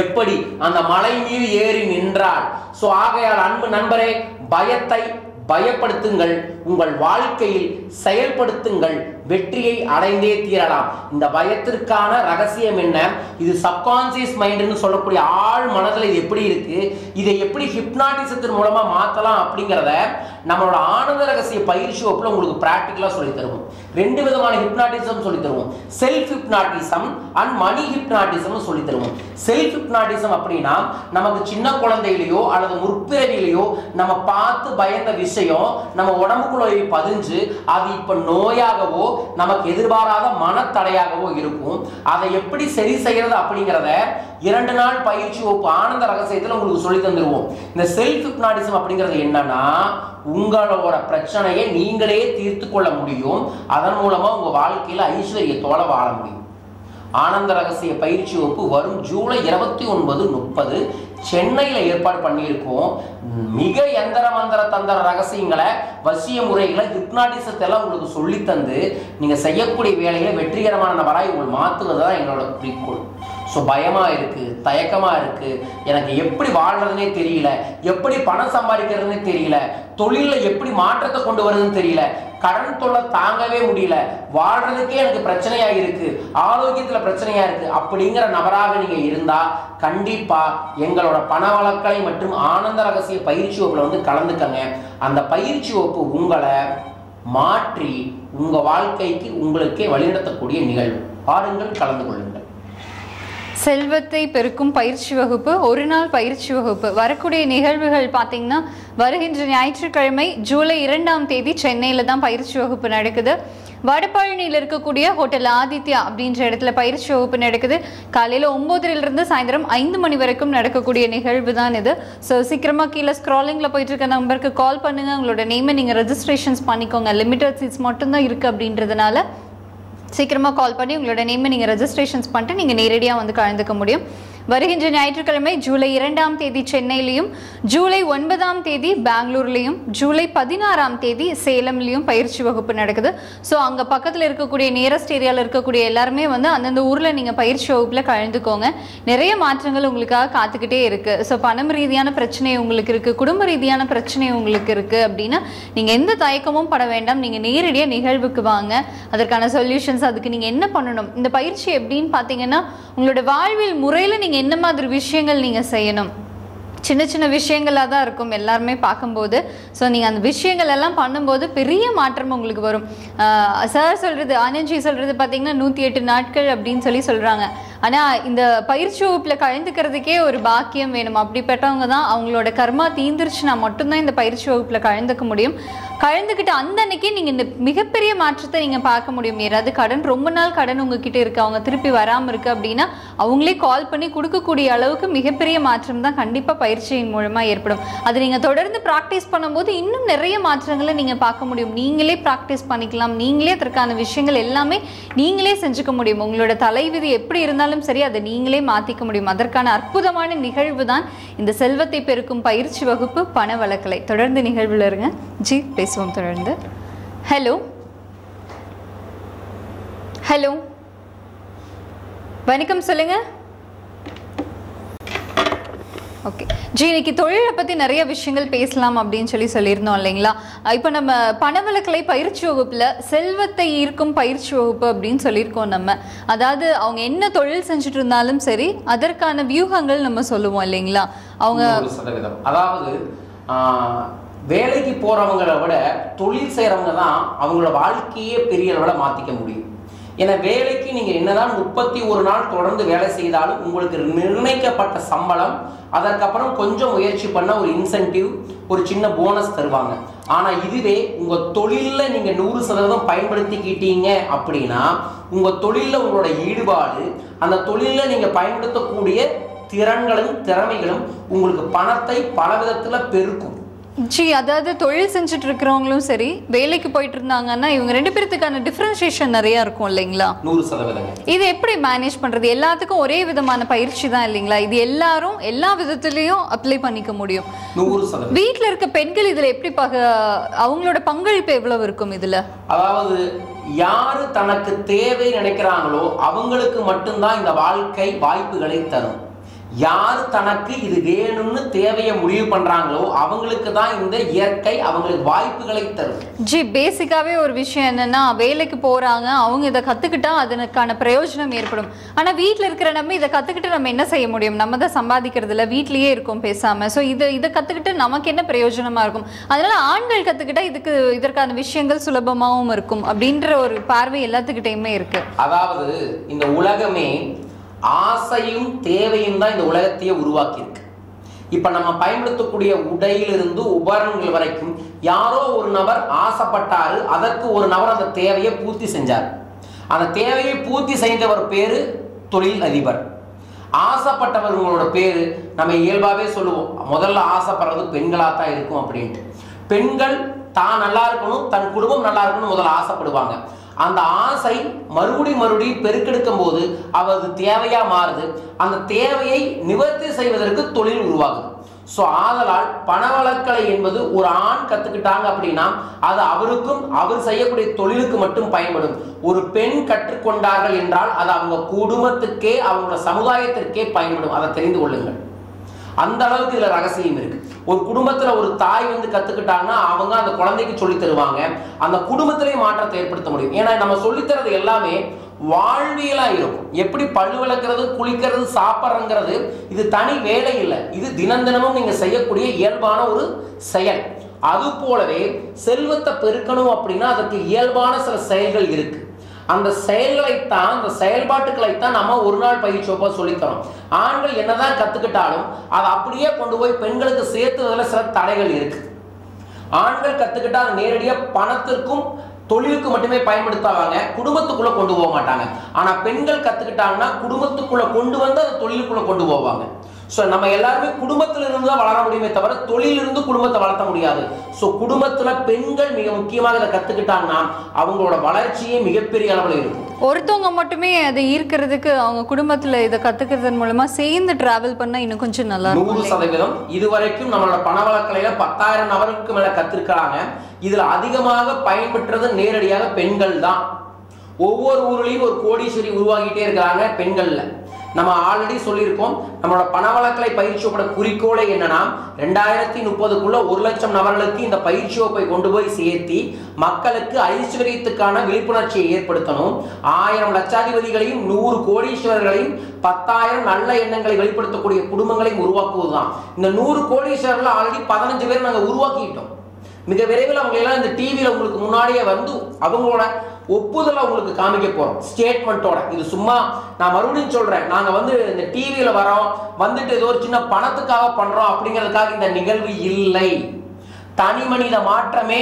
எப்படி? அந்த மலை மீது ஏறி நின்றால். சோ ஆகையால் அன்பு நண்பரே, பயத்தை பயப்படுத்துங்கள், உங்கள் வாழ்க்கையில் செயல்படுத்துங்கள், வெற்றியை அடைந்தே தீரலாம். இந்த பயத்திற்கான ரகசியம் என்ன? இது சப்கான்சியஸ் மைண்ட்னு சொல்லக்கூடிய ஆழ் மனதில் இது எப்படி இருக்கு, இதை எப்படி ஹிப்னாட்டிசத்தின் மூலமா மாத்தலாம் அப்படிங்கிறத நம்மளோட ஆனந்த ரகசிய பயிற்சி வகுப்புல உங்களுக்கு பிராக்டிகலா சொல்லி தருவோம். 2 விதமான ஹிப்னாட்டிசம் சொல்லி தருவோம். Self hypnotism and money hypnotism சொல்லி தருவோம். செல்ஃப் ஹிப்னாட்டிசம் அப்படின்னா நமக்கு சின்ன குழந்தையிலையோ அல்லது முற்பிறவிலையோ நம்ம பார்த்து பயந்த விஷயம் நம்ம உடம்புக்குள்ள பதிஞ்சு அது இப்ப நோயாகவோ நமக்கு எதிர்பாராத மனத்தடையாகவோ இருக்கும். அதை எப்படி சரி செய்யறது அப்படிங்கிறத 2 நாள் பயிற்சி வகுப்பு ஆனந்த ரகசியத்தில் உங்களுக்கு சொல்லி தந்துருவோம். இந்த செல்ஃப் ஹிப்னாட்டிசம் அப்படிங்கிறது என்னன்னா, உங்களோட பிரச்சனையை நீங்களே தீர்த்து கொள்ள முடியும். அதன் மூலமா உங்க வாழ்க்கையில ஐஸ்வர்யத்தோட வாழ முடியும். ஆனந்த ரகசிய பயிற்சி வகுப்பு வரும் ஜூலை 29, 30 சென்னையில ஏற்பாடு பண்ணியிருக்கோம். மிக எந்திர மந்திர தந்திர ரகசியங்களை, வசிய முறைகளை, ஹிப்னாட்டிசத்தை எல்லாம் உங்களுக்கு சொல்லி தந்து நீங்க செய்யக்கூடிய வேலைகளை வெற்றிகரமான நபராய் உங்களை மாத்துவதுதான் எங்களோட குறிக்கோள். ஸோ பயமா இருக்கு, தயக்கமா இருக்கு, எனக்கு எப்படி வாழ்றதுனே தெரியல, எப்படி பணம் சம்பாதிக்கிறதுனே தெரியல, தொழில எப்படி மாற்றத்தை கொண்டு வருதுன்னு தெரியல, கடன் தொல்லை தாங்கவே முடியல, வாழ்றதுக்கே எனக்கு பிரச்சனையா இருக்கு, ஆரோக்கியத்துல பிரச்சனையா இருக்கு அப்படிங்கிற நபராக நீங்க இருந்தா கண்டிப்பா எங்களோட பணவளக்கலை மற்றும் ஆனந்த ரகசிய பயிற்சி வகுப்புல கலந்துக்கங்க. அந்த பயிற்சி வகுப்பு உங்களை மாற்றி உங்க வாழ்க்கைக்கு உங்களுக்கே வழிநடத்தக்கூடிய நிகழ்வு. பாருங்கள், கலந்து கொள்ளுங்கள். செல்வத்தை பெருக்கும் பயிற்சி வகுப்பு, ஒரு நாள் பயிற்சி வகுப்பு. வரக்கூடிய நிகழ்வுகள் பார்த்தீங்கன்னா வருகின்ற ஞாயிற்றுக்கிழமை ஜூலை 2ஆம் தேதி சென்னையில் தான் பயிற்சி வகுப்பு நடக்குது. வடபழனியில் இருக்கக்கூடிய ஹோட்டல் ஆதித்யா அப்படின்ற இடத்துல பயிற்சி வகுப்பு நடக்குது. காலையில் 9 சாயந்தரம் 5 மணி வரைக்கும் நடக்கக்கூடிய நிகழ்வு தான் இது. ஸோ சீக்கிரமாக கீழே ஸ்க்ராலிங்கில் போயிட்டு இருக்க நம்பருக்கு கால் பண்ணுங்கள். உங்களோட நேமை நீங்கள் ரெஜிஸ்ட்ரேஷன்ஸ் பண்ணிக்கோங்க. லிமிட்டட் சீட்ஸ் மட்டும்தான் இருக்குது அப்படின்றதுனால சீக்கிரமாக கால் பண்ணி உங்களோட நேமை நீங்கள் ரெஜிஸ்ட்ரேஷன்ஸ் பண்ணிட்டு நீங்கள் நேரடியாக கலந்துக்க முடியும். வருகின்ற ஞாயிற்றுக்கிழமை ஜூலை 2ஆம் தேதி சென்னையிலையும், ஜூலை 9ஆம் தேதி பெங்களூர்லையும், ஜூலை 16ஆம் தேதி சேலம்லையும் பயிற்சி வகுப்பு நடக்குது. ஸோ அங்கே பக்கத்தில் இருக்கக்கூடிய நியரஸ்ட் ஏரியாவில் இருக்கக்கூடிய எல்லாருமே அந்தந்த ஊரில் நீங்கள் பயிற்சி வகுப்பில் கலந்துக்கோங்க. நிறைய மாற்றங்கள் உங்களுக்காக காத்துக்கிட்டே இருக்குது. ஸோ பணம் ரீதியான பிரச்சனை உங்களுக்கு இருக்குது, குடும்ப ரீதியான பிரச்சனை உங்களுக்கு இருக்குது அப்படின்னா நீங்கள் எந்த தயக்கமும் பட வேண்டாம். நீங்கள் நேரடியாக நிகழ்வுக்கு வாங்க. அதற்கான சொல்யூஷன்ஸ், அதுக்கு நீங்கள் என்ன பண்ணணும், இந்த பயிற்சி எப்படின்னு பார்த்தீங்கன்னா உங்களோட வாழ்வில் முறையில் நீங்கள் என்ன மாதிரி விஷயங்கள் நீங்கள் செய்யணும். சின்ன சின்ன விஷயங்களாக தான் இருக்கும் எல்லாருமே பார்க்கும்போது. ஸோ நீங்கள் அந்த விஷயங்கள் எல்லாம் பண்ணும்போது பெரிய மாற்றம் உங்களுக்கு வரும். சார் சொல்கிறது, ஆனந்த்ஜி சொல்கிறது பார்த்தீங்கன்னா 108 நாட்கள் அப்படின்னு சொல்கிறாங்க. ஆனால் இந்த பயிற்சி வகுப்பில் கலந்துக்கிறதுக்கே ஒரு பாக்கியம் வேணும். அப்படிப்பட்டவங்க தான் அவங்களோட கர்மா தீந்துருச்சுன்னா மட்டும்தான் இந்த பயிற்சி வகுப்பில் கலந்துக்க முடியும். கலந்துக்கிட்டு அந்த அன்னைக்கே நீங்கள் இந்த மிகப்பெரிய மாற்றத்தை நீங்கள் பார்க்க முடியும். யாராவது கடன், ரொம்ப நாள் கடன் உங்ககிட்ட இருக்குது, அவங்க திருப்பி வராமல் இருக்குது அப்படின்னா அவங்களே கால் பண்ணி கொடுக்கக்கூடிய அளவுக்கு மிகப்பெரிய மாற்றம் தான் கண்டிப்பாக பயிற்சியின் மூலமாக ஏற்படும். அது நீங்கள் தொடர்ந்து ப்ராக்டிஸ் பண்ணும்போது இன்னும் நிறைய மாற்றங்களை நீங்கள் பார்க்க முடியும். நீங்களே ப்ராக்டிஸ் பண்ணிக்கலாம். நீங்களே அதற்கான விஷயங்கள் எல்லாமே நீங்களே செஞ்சுக்க முடியும். உங்களோட தலைவிதி எப்படி இருந்தாலும் சரி, அதை நீங்களே மாற்றிக்க முடியும். அதற்கான அற்புதமான நிகழ்வு தான் இந்த செல்வத்தை பெருக்கும் பயிற்சி வகுப்பு, பண வழக்கலை. தொடர்ந்து நிகழ்வில் இருங்க. ஜி பேசுவோம் தொடர்ந்து. ஹலோ ஹலோ, வணக்கம், சொல்லுங்க. ஓகே ஜி, இன்னைக்கு தொழிலை பற்றி நிறைய விஷயங்கள் பேசலாம் அப்படின்னு சொல்லியிருந்தோம் இல்லைங்களா? இப்போ நம்ம பணவழக்கலை பயிற்சி வகுப்பில் செல்வத்தை ஈர்க்கும் பயிற்சி வகுப்பு அப்படின்னு சொல்லியிருக்கோம் நம்ம. அதாவது அவங்க என்ன தொழில் செஞ்சுட்டு இருந்தாலும் சரி, அதற்கான வியூகங்கள் நம்ம சொல்லுவோம் இல்லைங்களா? அவங்க 100%. அதாவது வேலைக்கு போகிறவங்களை விட தொழில் செய்கிறவங்க தான் அவங்களோட வாழ்க்கையே பெரிய அளவில் மாற்றிக்க முடியும். ஏன்னா வேலைக்கு நீங்கள் என்னதான் 31 நாள் தொடர்ந்து வேலை செய்தாலும் உங்களுக்கு நிர்ணயிக்கப்பட்ட சம்பளம், அதற்கப்புறம் கொஞ்சம் முயற்சி பண்ண ஒரு இன்சென்டிவ், ஒரு சின்ன போனஸ் தருவாங்க. ஆனால் இதுவே உங்கள் தொழிலில் நீங்கள் 100% பயன்படுத்திக்கிட்டீங்க அப்படின்னா உங்கள் தொழிலில் உங்களோட ஈடுபாடு, அந்த தொழிலில் நீங்கள் பயன்படுத்தக்கூடிய திறன்களும் திறமைகளும் உங்களுக்கு பணத்தை பல விதத்தில் பெருக்கும். ஜி, அதாவது தொழில் செஞ்சுட்டு இருக்கிறவங்களும் சரி, வேலைக்கு போயிட்டு இருந்தாங்கன்னா இவங்க 2 பேர்த்துக்கான டிஃபரன்ஷியேஷன் நிறைய இருக்கும் இல்லைங்களா? 100%. இது எப்படி மேனேஜ் பண்றது? எல்லாத்துக்கும் ஒரே விதமான பயிற்சி தான் இல்லைங்களா? இது எல்லாரும் எல்லா விதத்திலையும் அப்ளை பண்ணிக்க முடியும். 100%. வீட்டில் இருக்க பெண்கள் இதுல எப்படி அவங்களோட பங்களிப்பு எவ்வளவு இருக்கும் இதுல? அதாவது யாரு தனக்கு தேவை நினைக்கிறாங்களோ அவங்களுக்கு மட்டும்தான் இந்த வாழ்க்கை வாய்ப்புகளை தரும். யார் தனக்கு இது வேணும்னு தேவையை முடிவு பண்றாங்களோ அவங்களுக்கு தான் இந்த இயற்கை அவங்களுக்கு வாய்ப்புகளை தரும். ஜி பேசிக்காவே ஒரு விஷயம் என்னன்னா, வேலைக்கு போறாங்க, அவங்க இதை கத்துக்கிட்டா அதற்கான பிரயோஜனம் ஏற்படும். ஆனா வீட்டுல இருக்கிற நம்ம இதை கத்துக்கிட்டு நம்ம என்ன செய்ய முடியும்? நம்ம தான் சம்பாதிக்கிறது இல்ல, வீட்லயே இருக்கோம் பேசாம. ஸோ இதை கத்துக்கிட்டு நமக்கு என்ன பிரயோஜனமா இருக்கும்? அதனால ஆண்கள் கத்துக்கிட்டா இதற்கான விஷயங்கள் சுலபமாகவும் இருக்கும் அப்படின்ற ஒரு பார்வை எல்லாத்துக்கிட்டையுமே இருக்கு. அதாவது இந்த உலகமே ஆசையும் தேவையும் தான் இந்த உலகத்தையே உருவாக்கி இருக்கு. இப்ப நம்ம பயன்படுத்தக்கூடிய உடையிலிருந்து உபகரணங்கள் வரைக்கும் யாரோ ஒரு நபர் ஆசைப்பட்டாரு, அதற்கு ஒரு நபர் அந்த தேவையை பூர்த்தி செஞ்சார். அந்த தேவையை பூர்த்தி செய்தவர் பேரு தொழில் அதிபர். ஆசைப்பட்டவர்களோட பேரு நம்ம இயல்பாவே சொல்லுவோம், முதல்ல ஆசைப்படுறது பெண்களா தான் இருக்கும் அப்படின்ட்டு. பெண்கள் தான் நல்லா இருக்கணும், தன் குடும்பம் நல்லா இருக்கணும் முதல்ல ஆசைப்படுவாங்க. அந்த ஆசை மறுபடியும் பெருக்கெடுக்கும் போது அவரது தேவையா மாறுது. அந்த தேவையை நிவர்த்தி செய்வதற்கு தொழில் உருவாகுது. ஸோ ஆதலால் பணவளக்கலை என்பது ஒரு ஆண் கத்துக்கிட்டாங்க அப்படின்னா அது அவருக்கும் அவர் செய்யக்கூடிய தொழிலுக்கு மட்டும் பயன்படும். ஒரு பெண் கற்றுக்கொண்டார்கள் என்றால் அது அவங்க குடும்பத்துக்கே அவங்களோட சமுதாயத்திற்கே பயன்படும். அதை தெரிந்து கொள்ளுங்கள். அந்த அளவுக்கு இதுல ரகசியம் இருக்கு. ஒரு குடும்பத்துல ஒரு தாய் வந்து கத்துக்கிட்டாங்கன்னா அவங்க அந்த குழந்தைக்கு சொல்லி தருவாங்க. அந்த குடும்பத்திலேயே மாற்றத்தை ஏற்படுத்த முடியும். ஏன்னா நம்ம சொல்லித்தரது எல்லாமே வாழ்வியலா இருக்கும். எப்படி பல்லு விளக்குறது, குளிக்கிறது, சாப்பிட்றங்கிறது இது தனி வேலை இல்லை. இது தினமும் நீங்க செய்யக்கூடிய இயல்பான ஒரு செயல். அது போலவே செல்வத்தை பெருக்கணும் அப்படின்னா அதற்கு இயல்பான சில செயல்கள் இருக்கு. அந்த செயல்களைத்தான், அந்த செயல்பாட்டுகளைத்தான் நம்ம ஒரு நாள் பயிற்சி வகுப்பா சொல்லித்தரோம். ஆண்கள் என்னதான் கத்துக்கிட்டாலும் அதை அப்படியே கொண்டு போய் பெண்களுக்கு சேர்த்துவதில் சில தடைகள் இருக்கு. ஆண்கள் கத்துக்கிட்டா அது நேரடியா பணத்திற்கும் தொழிலுக்கு மட்டுமே பயன்படுத்துவாங்க, குடும்பத்துக்குள்ள கொண்டு போக மாட்டாங்க. ஆனா பெண்கள் கத்துக்கிட்டாங்கன்னா குடும்பத்துக்குள்ள கொண்டு வந்து அதை தொழிலுக்குள்ள கொண்டு போவாங்க. ஸோ நம்ம எல்லாருமே குடும்பத்திலிருந்து தான் வளர முடியுமே தவிர தொழிலிருந்து குடும்பத்தை வளர்த்த முடியாது. ஸோ குடும்பத்துல பெண்கள் மிக முக்கியமாக இதை கத்துக்கிட்டாங்கன்னா அவங்களோட வளர்ச்சியே மிகப்பெரிய அளவில் இருக்கும். ஒருத்தவங்க மட்டுமே அதை ஈர்க்கிறதுக்கு அவங்க குடும்பத்துல இதை கத்துக்கிறதன் மூலமா சேர்ந்து டிராவல் பண்ணா இன்னும் கொஞ்சம் நல்லா 100%. இதுவரைக்கும் நம்மளோட பணவளக்கலையில 10,000 நபருக்கு மேல கத்திருக்கிறாங்க. இதுல அதிகமாக பயன்பெற்றது நேரடியாக பெண்கள் தான். ஒவ்வொரு ஊர்லயும் ஒரு கோடீஸ்வரி உருவாகிட்டே இருக்கிறாங்க பெண்கள்ல. நம்ம ஆல்ரெடி சொல்லியிருக்கோம், நம்மளோட பணவளக்கலை பயிற்சி வகுப்போட குறிக்கோளே என்னன்னா 2030க்குள்ள 1,00,000 நபர்களுக்கு இந்த பயிற்சி வகுப்பை கொண்டு போய் சேர்த்தி மக்களுக்கு ஐஸ்வர்யத்துக்கான விழிப்புணர்ச்சியை ஏற்படுத்தணும். 1000 லட்சாதிபதிகளையும் 100 கோடீஸ்வரர்களையும் 10,000 நல்ல எண்ணங்களை வெளிப்படுத்தக்கூடிய குடும்பங்களையும் உருவாக்குவதுதான். இந்த 100 கோடீஸ்வரர்கள் ஆல்ரெடி 15 பேர் நாங்கள் உருவாக்கிட்டோம். மிக விரைவில் அவங்க எல்லாம் இந்த டிவியில உங்களுக்கு முன்னாடியே வந்து அவங்களோட ஒப்புதலை உங்களுக்கு காமிக்க போறோம் ஸ்டேட்மெண்ட்டோட. இது சும்மா நான் மறுபடியும் சொல்றேன், நாங்க வந்து இந்த டிவியில வரோம் வந்துட்டு ஏதோ ஒரு சின்ன பணத்துக்காக பண்றோம் அப்படிங்கிறதுக்காக இந்த நிகழ்வு இல்லை. தனி மனித மாற்றமே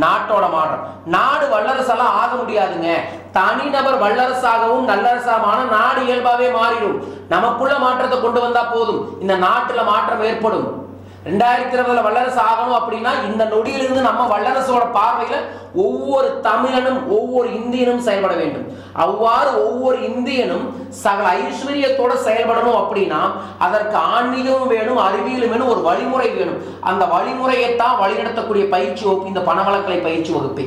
நாட்டோட மாற்றம். நாடு வல்லரசெல்லாம் ஆக முடியாதுங்க. தனிநபர் வல்லரசாகவும் நல்லரசாமான நாடு இயல்பாவே மாறிடும். நமக்குள்ள மாற்றத்தை கொண்டு வந்தா போதும், இந்த நாட்டுல மாற்றம் ஏற்படும். 2020 வல்லரசு ஆகணும் அப்படின்னா இந்த நொடியிலிருந்து நம்ம வல்லரசோட பார்வையில ஒவ்வொரு தமிழனும் ஒவ்வொரு இந்தியனும் செயல்பட வேண்டும். அவ்வாறு ஒவ்வொரு இந்தியனும் சகல ஐஸ்வர்யத்தோட செயல்படணும் அப்படின்னா அதற்கு ஆன்மீகமும் வேணும், அறிவியலும் வேணும், ஒரு வழிமுறை வேணும். அந்த வழிமுறையைத்தான் வழிநடத்தக்கூடிய பயிற்சி வகுப்பு இந்த பணவளக்கலை பயிற்சி வகுப்பே.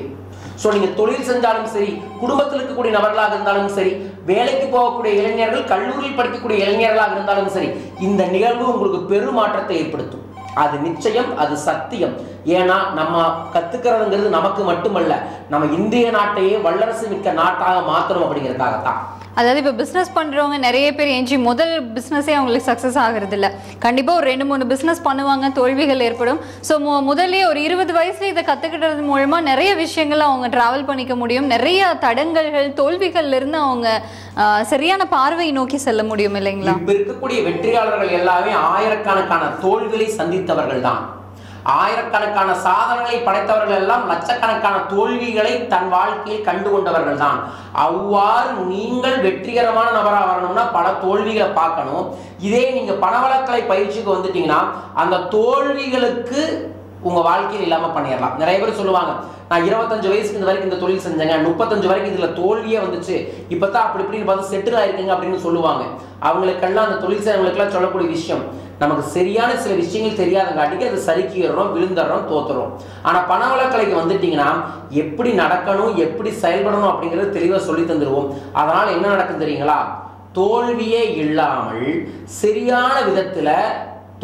ஸோ நீங்க தொழில் செஞ்சாலும் சரி, குடும்பத்தில் இருக்கக்கூடிய நபர்களாக இருந்தாலும் சரி, வேலைக்கு போகக்கூடிய இளைஞர்கள், கல்லூரியில் படிக்கக்கூடிய இளைஞர்களாக இருந்தாலும் சரி, இந்த நிகழ்வு உங்களுக்கு பெரும் மாற்றத்தை ஏற்படுத்தும். அது நிச்சயம், அது சத்தியம். ஏன்னா நம்ம கத்துக்கிறதுங்கிறது நமக்கு மட்டுமல்ல, நம்ம இந்திய நாட்டையே வல்லரசு மிக்க நாட்டாக மாற்றணும் அப்படிங்கிறதுக்காகத்தான். அதாவது இப்போ பிஸ்னஸ் பண்ணுறவங்க நிறைய பேர் எஞ்சி முதல் பிஸ்னஸே அவங்களுக்கு சக்ஸஸ் ஆகிறது இல்லை. கண்டிப்பாக ஒரு 2-3 பிஸ்னஸ் பண்ணுவாங்க, தோல்விகள் ஏற்படும். ஸோ முதல்ல ஒரு 20 வயசுல இதை கற்றுக்கிட்டது மூலமாக நிறைய விஷயங்கள் அவங்க ட்ராவல் பண்ணிக்க முடியும். நிறைய தடங்கல்கள், தோல்விகள்லேருந்து அவங்க சரியான பார்வை நோக்கி செல்ல முடியும் இல்லைங்களா? இப்போ இருக்கக்கூடிய வெற்றியாளர்கள் எல்லாமே ஆயிரக்கணக்கான தோல்விகளை சந்தித்தவர்கள் தான். ஆயிரக்கணக்கான சாதனைகளை படைத்தவர்கள் எல்லாம் லட்சக்கணக்கான தோல்விகளை தன் வாழ்க்கையில் கண்டு கொண்டவர்கள் தான். அவ்வாறு நீங்கள் வெற்றிகரமான நபராக வரணும்னா பல தோல்விகளை பார்க்கணும். இதே நீங்க பணவளக்கலை பயிற்சிக்கு வந்துட்டீங்கன்னா அந்த தோல்விகளுக்கு உங்க வாழ்க்கையில் இல்லாம பண்ணிடலாம். நிறைய பேர் சொல்லுவாங்க, நான் 25 வயசுக்கு இந்த வரைக்கும் இந்த தொழில் செஞ்சேங்க, 35 வரைக்கும் இதுல தோல்வியே வந்துச்சு, இப்பதான் அப்படி இப்படின்னு பார்த்து செட்டில் ஆயிருக்குங்க அப்படின்னு சொல்லுவாங்க. அவங்களுக்கெல்லாம் அந்த தொழில் செய்யறவங்களுக்கெல்லாம் சொல்லக்கூடிய விஷயம், நமக்கு சரியான சில விஷயங்கள் தெரியாதங்காட்டிக்கு அது சறுக்கிடுறோம், விழுந்துடுறோம், தோத்துறோம். ஆனா பணவளக்கலைக்கு வந்துட்டீங்கன்னா எப்படி நடக்கணும், எப்படி செயல்படணும் அப்படிங்கறது தெளிவா சொல்லி தந்துருவோம். அதனால என்ன நடக்கும் தெரியுங்களா? தோல்வியே இல்லாமல் சரியான விதத்துல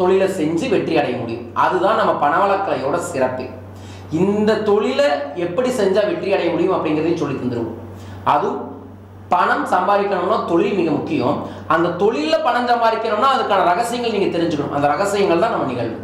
தொழிலை செஞ்சு வெற்றி அடைய முடியும். அதுதான் நம்ம பணவளக்கலையோட சிறப்பு. இந்த தொழிலை எப்படி செஞ்சா வெற்றி அடைய முடியும் அப்படிங்கிறதையும் சொல்லி தந்துருவோம். அதுவும் பணம் சம்பாதிக்கணும்னா தொழில் மிக முக்கியம். அந்த தொழில பணம் சம்பாதிக்கணும்னா அதுக்கான ரகசியங்கள் நீங்க தெரிஞ்சுக்கணும். அந்த ரகசியங்கள் தான் நம்ம நிகழ்வு.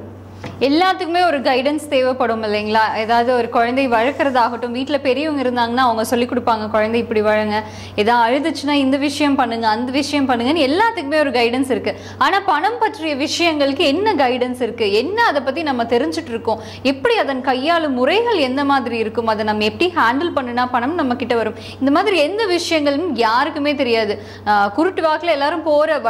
எல்லாத்துக்குமே ஒரு கைடன்ஸ் தேவைப்படும் இல்லைங்களா? ஏதாவது ஒரு குழந்தை வளர்க்குறதாகட்டும், வீட்டில் பெரியவங்க இருந்தாங்கன்னா அவங்க சொல்லிக் கொடுப்பாங்க, குழந்ை இப்படி வளங்க, ஏதாவது அழுதுச்சுன்னா இந்த விஷயம் பண்ணுங்க, அந்த விஷயம் பண்ணுங்கன்னு எல்லாத்துக்குமே ஒரு கைடன்ஸ் இருக்கு. ஆனால் பணம் பற்றிய விஷயங்களுக்கு என்ன கைடன்ஸ் இருக்கு, என்ன அதை பற்றி நம்ம தெரிஞ்சுட்டு இருக்கோம், எப்படி அதன் கையாளும் முறைகள் எந்த மாதிரி இருக்கும், அதை நம்ம எப்படி ஹேண்டில் பண்ணினா பணம் நம்ம கிட்ட வரும், இந்த மாதிரி எந்த விஷயங்களும் யாருக்குமே தெரியாது. குருட்டு வாக்கில் எல்லாரும் போகிற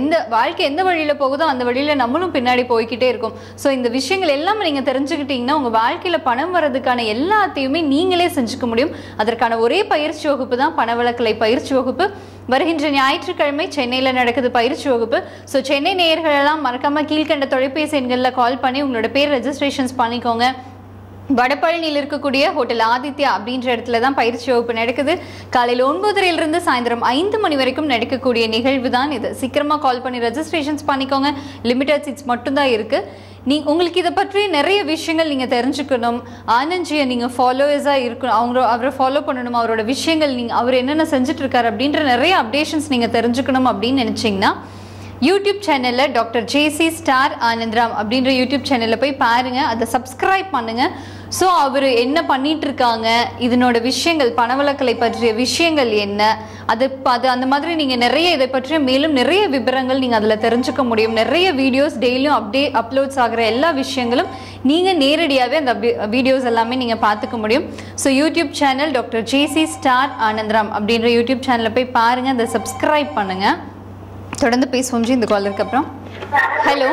எந்த வாழ்க்கை எந்த வழியில் போகுதோ அந்த வழியில் நம்மளும் பின்னாடி போய்கிட்டே இருக்கும். ஸோ இந்த விஷயங்கள் எல்லாம் நீங்க தெரிஞ்சுக்கிட்டீங்கன்னா உங்க வாழ்க்கையில பணம் வர்றதுக்கான எல்லாத்தையுமே நீங்களே செஞ்சுக்க முடியும். அதற்கான ஒரே பயிற்சி வகுப்பு தான் பணவளக்கலை பயிற்சி வகுப்பு. வருகின்ற ஞாயிற்றுக்கிழமை சென்னையில நடக்குது பயிற்சி வகுப்பு. ஸோ சென்னை நேயர்கள் எல்லாம் மறக்காம கீழ்கண்ட தொலைபேசி எண்களில் கால் பண்ணி உங்களோட பேர் ரெஜிஸ்ட்ரேஷன்ஸ் பண்ணிக்கோங்க. வடபழனியில் இருக்கக்கூடிய ஹோட்டல் ஆதித்யா அப்படின்ற இடத்துல தான் பயிற்சி வகுப்பு நடக்குது. காலையில் 9:30 சாயந்தரம் 5 மணி வரைக்கும் நடக்கக்கூடிய நிகழ்வு தான் இது. சீக்கிரமாக கால் பண்ணி ரெஜிஸ்ட்ரேஷன்ஸ் பண்ணிக்கோங்க. லிமிடெட் சீட்ஸ் மட்டும்தான் இருக்குது. உங்களுக்கு இதை பற்றி நிறைய விஷயங்கள் நீங்கள் தெரிஞ்சுக்கணும், ஆனந்த்ஜியை நீங்கள் ஃபாலோவர்ஸாக இருக்கணும், அவரை ஃபாலோ பண்ணணும், அவரோட விஷயங்கள் அவர் என்னென்ன செஞ்சுட்டு இருக்காரு அப்படின்ற நிறைய அப்டேஷன்ஸ் நீங்கள் தெரிஞ்சுக்கணும் அப்படின்னு நினச்சிங்கன்னா யூடியூப் சேனலில் டாக்டர் ஜேசி ஸ்டார் ஆனந்த்ராம் அப்படின்ற யூடியூப் சேனலில் போய் பாருங்கள், அதை சப்ஸ்கிரைப் பண்ணுங்கள். ஸோ அவர் என்ன பண்ணிட்டு இருக்காங்க, இதனோட விஷயங்கள், பணவளக்கலை பற்றிய விஷயங்கள் என்ன, அது அந்த மாதிரி நீங்கள் நிறைய இதை பற்றிய மேலும் நிறைய விவரங்கள் நீங்கள் அதில் தெரிஞ்சுக்க முடியும். நிறைய வீடியோஸ் டெய்லியும் அப்லோட்ஸ் ஆகிற எல்லா விஷயங்களும் நீங்கள் நேரடியாகவே அந்த வீடியோஸ் எல்லாமே நீங்கள் பார்த்துக்க முடியும். ஸோ யூடியூப் சேனல் டாக்டர் ஜேசி ஸ்டார் ஆனந்த்ராம் அப்படின்ற யூடியூப் சேனலில் போய் பாருங்கள், அதை சப்ஸ்கிரைப் பண்ணுங்கள். தொடர்ந்து பேசுவோம் ஜி இந்த காலருக்கு அப்புறம். ஹலோ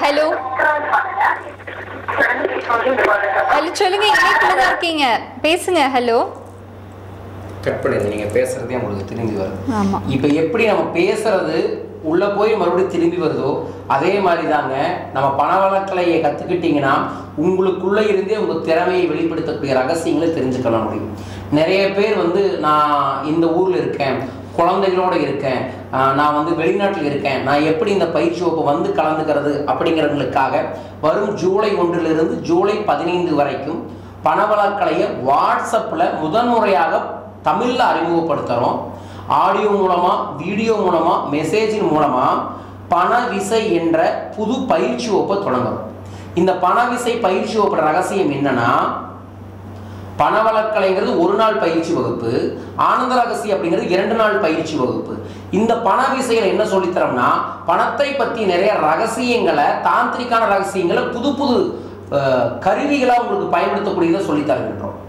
ஹலோ ஹலோ சொல்லுங்க, இணைப்புலதான் இருக்கீங்க, பேசுங்க. ஹலோ கட் பண்ணுங்க, நீங்க பேசுறதே உங்களுக்கு திரும்பி வருது. ஆமா, இப்போ எப்படி நம்ம பேசுறது உள்ள போய் மறுபடியும் திரும்பி வருதோ அதே மாதிரி தாங்க நம்ம பணவளக்கலையை கத்துக்கிட்டீங்கன்னா உங்களுக்குள்ள இருந்தே உங்க திறமையை வெளிப்படுத்தக்கூடிய ரகசியங்களை தெரிஞ்சுக்கொள்ள முடியும். நிறைய பேர் நான் இந்த ஊர்ல இருக்கேன், குழந்தைகளோட இருக்கேன், நான் வெளிநாட்டில் இருக்கேன், நான் எப்படி இந்த பயிற்சி வகுப்பு கலந்துக்கிறது அப்படிங்கிறவங்களுக்காக வரும் ஜூலை 1 ஜூலை 15 வரைக்கும் பணவளக்கலையை வாட்ஸ்அப்பில் முதன்முறையாக தமிழில் அறிமுகப்படுத்துகிறோம். ஆடியோ மூலமாக, வீடியோ மூலமாக, மெசேஜின் மூலமாக பணவிசை என்ற புது பயிற்சி வகுப்பை தொடங்குறோம். இந்த பணவிசை பயிற்சி வகுப்பு ரகசியம் என்னன்னா, பணவளக்கலைங்கிறது 1 நாள் பயிற்சி வகுப்பு, ஆனந்த ரகசியம் அப்படிங்கிறது 2 நாள் பயிற்சி வகுப்பு. இந்த பணவிசையில என்ன சொல்லித்தரோம்னா, பணத்தை பற்றி நிறைய ரகசியங்களை, தாந்திரிக்கான ரகசியங்களை புது புது கருவிகளாக உங்களுக்கு பயன்படுத்தக்கூடியதை சொல்லித்தருகின்றோம்.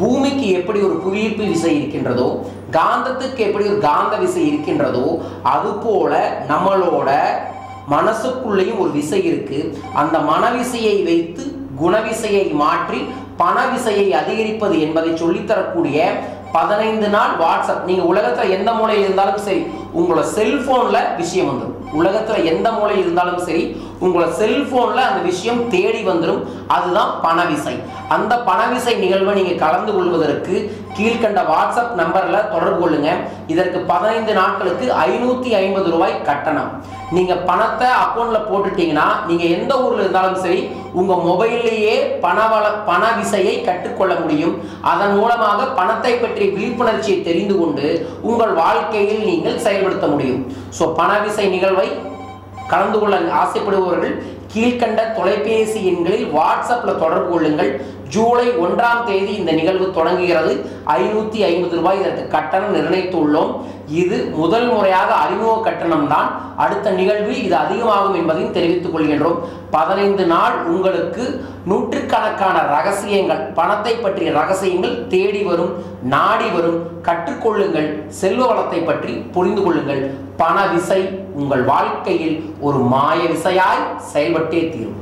பூமிக்கு எப்படி ஒரு புவியீர்ப்பு விசை இருக்கின்றதோ, காந்தத்துக்கு எப்படி ஒரு காந்த விசை இருக்கின்றதோ, அதுபோல நம்மளோட மனசுக்குள்ளேயும் ஒரு விசை இருக்கு. அந்த மனவிசையை வைத்து குணவிசையை மாற்றி பணவிசையை அதிகரிப்பது என்பதை சொல்லித்தரக்கூடிய 15 நாள் வாட்ஸ்அப். நீங்க உலகத்துல எந்த மூலையில் இருந்தாலும் சரி, உங்களோட செல்போன்ல விஷயம் வந்துடும். உலகத்துல எந்த மூலையில் இருந்தாலும் சரி, உங்களோட செல்போன்ல அந்த விஷயம் தேடி வந்துடும். அதுதான் பணவிசை. அந்த பணவிசை நிகழ்வை நீங்க கலந்து கொள்வதற்கு கீழ்கண்ட வாட்ஸ்அப் நம்பர்ல தொடர்பு கொள்ளுங்க. இதற்கு 15 நாட்களுக்கு 550 ரூபாய் கட்டணம். நீங்க பணத்தை அக்கௌண்ட்ல போட்டுட்டீங்கன்னா நீங்க எந்த ஊர்ல இருந்தாலும் சரி உங்க மொபைல்லையே பணவிசையை கற்றுக்கொள்ள முடியும். அதன் மூலமாக பணத்தை பற்றிய விழிப்புணர்ச்சியை தெரிந்து கொண்டு உங்கள் வாழ்க்கையில் நீங்கள் செயல்படுத்த முடியும். ஸோ பணவிசை நிகழ்வை கலந்து கொள்ள ஆசைப்படுபவர்கள் கீழ்கண்ட தொலைபேசி எண்களில் வாட்ஸ்அப்பில் தொடர்பு கொள்ளுங்கள். ஜூலை 1 இந்த நிகழ்வு தொடங்குகிறது. 550 ரூபாய் இதற்கு கட்டணம் நிர்ணயித்துள்ளோம். இது முதல் முறையாக அறிமுக கட்டணம் தான். அடுத்த நிகழ்வில் இது அதிகமாகும் என்பதையும் தெரிவித்துக் கொள்கின்றோம். 15 நாள் உங்களுக்கு நூற்றுக்கணக்கான ரகசியங்கள், பணத்தை பற்றிய ரகசியங்கள் தேடி வரும், நாடி வரும். கற்றுக்கொள்ளுங்கள். செல்வ வளத்தை பற்றி புரிந்து கொள்ளுங்கள். பண விசை உங்கள் வாழ்க்கையில் ஒரு மாய விசையாய் செயல்பட்டே தீரும்.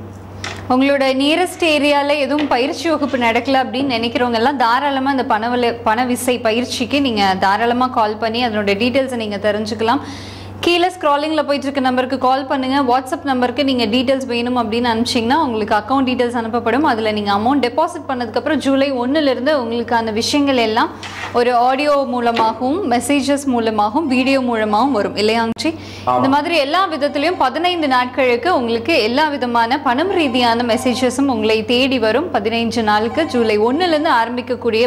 உங்களோட நியரஸ்ட் ஏரியாவில் எதுவும் பயிற்சி வகுப்பு நடக்கல அப்படின்னு நினைக்கிறவங்க எல்லாம் தாராளமாக இந்த பணவிசை பயிற்சிக்கு நீங்கள் தாராளமாக கால் பண்ணி அதனோட டீட்டெயில்ஸை நீங்கள் தெரிஞ்சுக்கலாம். கீழே ஸ்க்ராலிங்ல போயிட்டு இருக்க நம்பருக்கு கால் பண்ணுங்க. வாட்ஸ்அப் நம்பருக்கு நீங்க டீடைல்ஸ் வேணும் அப்படின்னு அனுப்பிச்சிங்கன்னா உங்களுக்கு அக்கௌண்ட் டீடைல்ஸ் அனுப்பப்படும். அதுல நீங்க அமௌண்ட் டெபாசிட் பண்ணதுக்கு அப்புறம் ஜூலை 1 இருந்து உங்களுக்கான விஷயங்கள் எல்லாம் ஒரு ஆடியோ மூலமாகவும் மெசேஜஸ் மூலமாகவும் வீடியோ மூலமாகவும் வரும் இல்லையாச்சி? இந்த மாதிரி எல்லா விதத்திலையும் 15 நாட்களுக்கு உங்களுக்கு எல்லா விதமான பணம் ரீதியான மெசேஜஸும் உங்களை தேடி வரும். 15 நாளுக்கு ஜூலை 1 இருந்து ஆரம்பிக்கக்கூடிய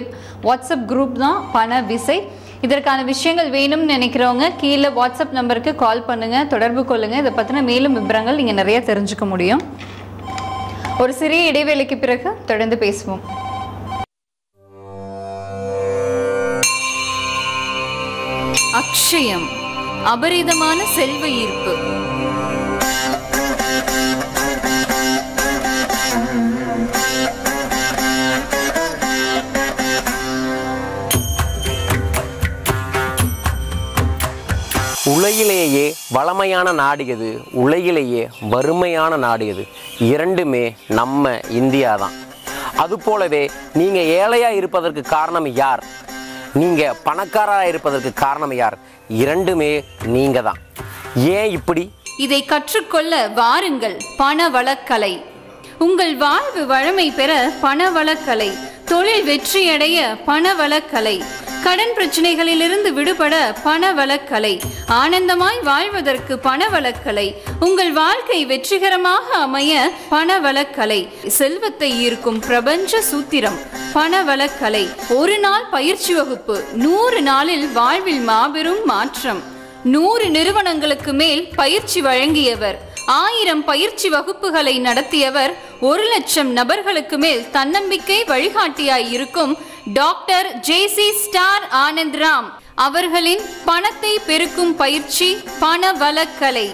வாட்ஸ்அப் குரூப் தான் பண விசை. இதற்கான விஷயங்கள் வேணும்னு நினைக்கிறவங்க கீழே வாட்ஸ்அப் நம்பருக்கு கால் பண்ணுங்க, தொடர்பு கொள்ளுங்க. இதை பற்றின மேலும் விவரங்கள் நீங்கள் நிறைய தெரிஞ்சுக்க முடியும். ஒரு சிறிய இடைவேளைக்கு பிறகு தொடர்ந்து பேசுவோம். அக்ஷயம், அபரிதமான செல்வ ஈர்ப்பு. உலகிலேயே வளமையான நாடு எது, உலகிலேயே வறுமையான நாடு எது? இரண்டுமே நம்ம இந்தியா தான். அதுபோலவே நீங்கள் ஏழையாக இருப்பதற்கு காரணம் யார்? நீங்கள் பணக்காரராக இருப்பதற்கு காரணம் யார்? இரண்டுமே நீங்கள் தான். ஏன் இப்படி? இதை கற்றுக்கொள்ள வாருங்கள். பணவளக்கலை. உங்கள் வாழ்வு வளமை பெற பணவளக்கலை, தொழில் வெற்றியடைய பணவளக்கலை, கடன் பிரச்சனைகளிலிருந்து விடுபட பணவளக்கலை, ஆனந்தமாய் வாழ்வதற்கு பணவளக்கலை, உங்கள் வாழ்க்கை வெற்றிகரமாக அமைய பணவளக்கலை, செல்வத்தை ஈர்க்கும் பிரபஞ்ச சூத்திரம் பணவளக்கலை. ஒரு நாள் பயிற்சி வகுப்பு, 100 நாளில் வாழ்வில் மாபெரும் மாற்றம். 100 நிறுவனங்களுக்கு மேல் பயிற்சி வழங்கியவர், 1000 பயிற்சி வகுப்புகளை நடத்தியவர், 1,00,000 நபர்களுக்கு மேல் தன்னம்பிக்கை வழிகாட்டியாய் இருக்கும் doctor JC star Anand Ram அவர்களின் பணத்தை பெருக்கும் பயிற்சி பணவளக்கலை.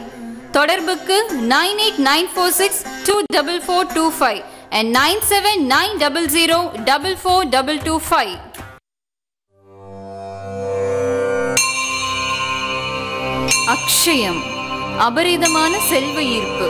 தொடர்புக்கு 9894624425 and 9790044225. அக்ஷயம், அபரிதமான செல்வ ஈர்ப்பு.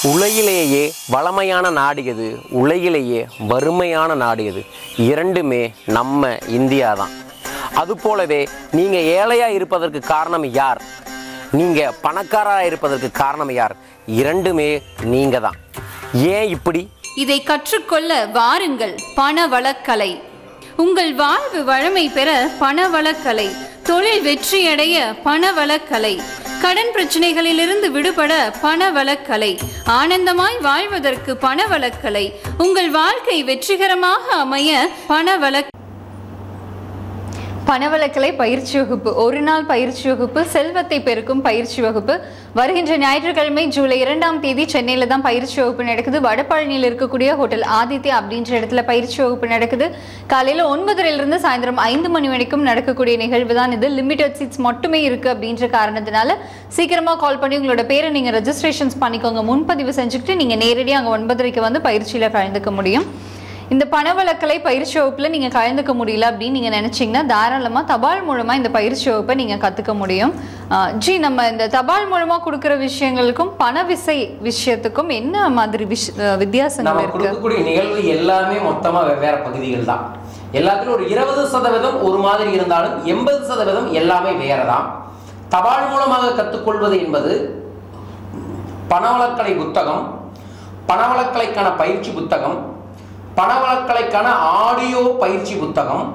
உலகிலேயே வளமையான நாடு எது, உலகிலேயே வறுமையான நாடு எது? இரண்டுமே நம்ம இந்தியா தான். அதுபோலவே நீங்கள் ஏழையாக இருப்பதற்கு காரணம் யார்? நீங்கள் பணக்காரராக இருப்பதற்கு காரணம் யார்? இரண்டுமே நீங்கள் தான். ஏன் இப்படி? இதை கற்றுக்கொள்ள வாருங்கள். பணவளக்கலை. உங்கள் வாழ்வு வளமை பெற பணவளக்கலை, தொழில் வெற்றியடைய பணவளக்கலை, கடன் பிரச்சனைகளிலிருந்து விடுபட பணவளக்கலை, ஆனந்தமாய் வாழ்வதற்கு பணவளக்கலை, உங்கள் வாழ்க்கை வெற்றிகரமாக அமைய பணவளக்கலை பயிற்சி வகுப்பு. ஒரு நாள் பயிற்சி வகுப்பு, செல்வத்தை பெருக்கும் பயிற்சி வகுப்பு. வருகின்ற ஞாயிற்றுக்கிழமை ஜூலை 2ஆம் தேதி சென்னையில தான் பயிற்சி வகுப்பு நடக்குது. வடபழனியில் இருக்கக்கூடிய ஹோட்டல் ஆதித்யா அப்படின்ற இடத்துல பயிற்சி வகுப்பு நடக்குது. காலையில் 9:30 சாயந்தரம் 5 மணி வரைக்கும் நடக்கக்கூடிய நிகழ்வு தான் இது. லிமிடெட் சீட்ஸ் மட்டுமே இருக்கு அப்படின்ற காரணத்தினால சீக்கிரமா கால் பண்ணி உங்களோட பேரை நீங்க ரெஜிஸ்ட்ரேஷன்ஸ் பண்ணிக்கோங்க. முன்பதிவு செஞ்சுக்கிட்டு நீங்க நேரடியாக அங்கே 9:30 வந்து பயிற்சியில கலந்துக்க முடியும். இந்த பணவளக்கலை பயிற்சி வகுப்புல நீங்க கலந்துக்க முடியல அப்படின்னு நீங்க நினைச்சீங்கன்னா தாராளமா தபால் மூலமா இந்த பயிற்சி வகுப்பை நீங்க கத்துக்க முடியும். நம்ம இந்த தபால் மூலமா கொடுக்கிற விஷயங்களுக்கும் பண விசை விஷயத்துக்கும் என்ன மாதிரி வித்தியாசங்கள் இருக்கு? கொடுக்கக்கூடிய நிகழ்வு எல்லாமே மொத்தமா வெவ்வேறு பகுதிகள் தான். எல்லாத்திலும் ஒரு 20% ஒரு மாதிரி இருந்தாலும் 80% எல்லாமே வேறதான். தபால் மூலமாக கற்றுக்கொள்வது என்பது பணவளக்கலை புத்தகம், பணவளக்கலைக்கான பயிற்சி புத்தகம், பணவளக்கலைக்கான ஆடியோ பயிற்சி புத்தகம்,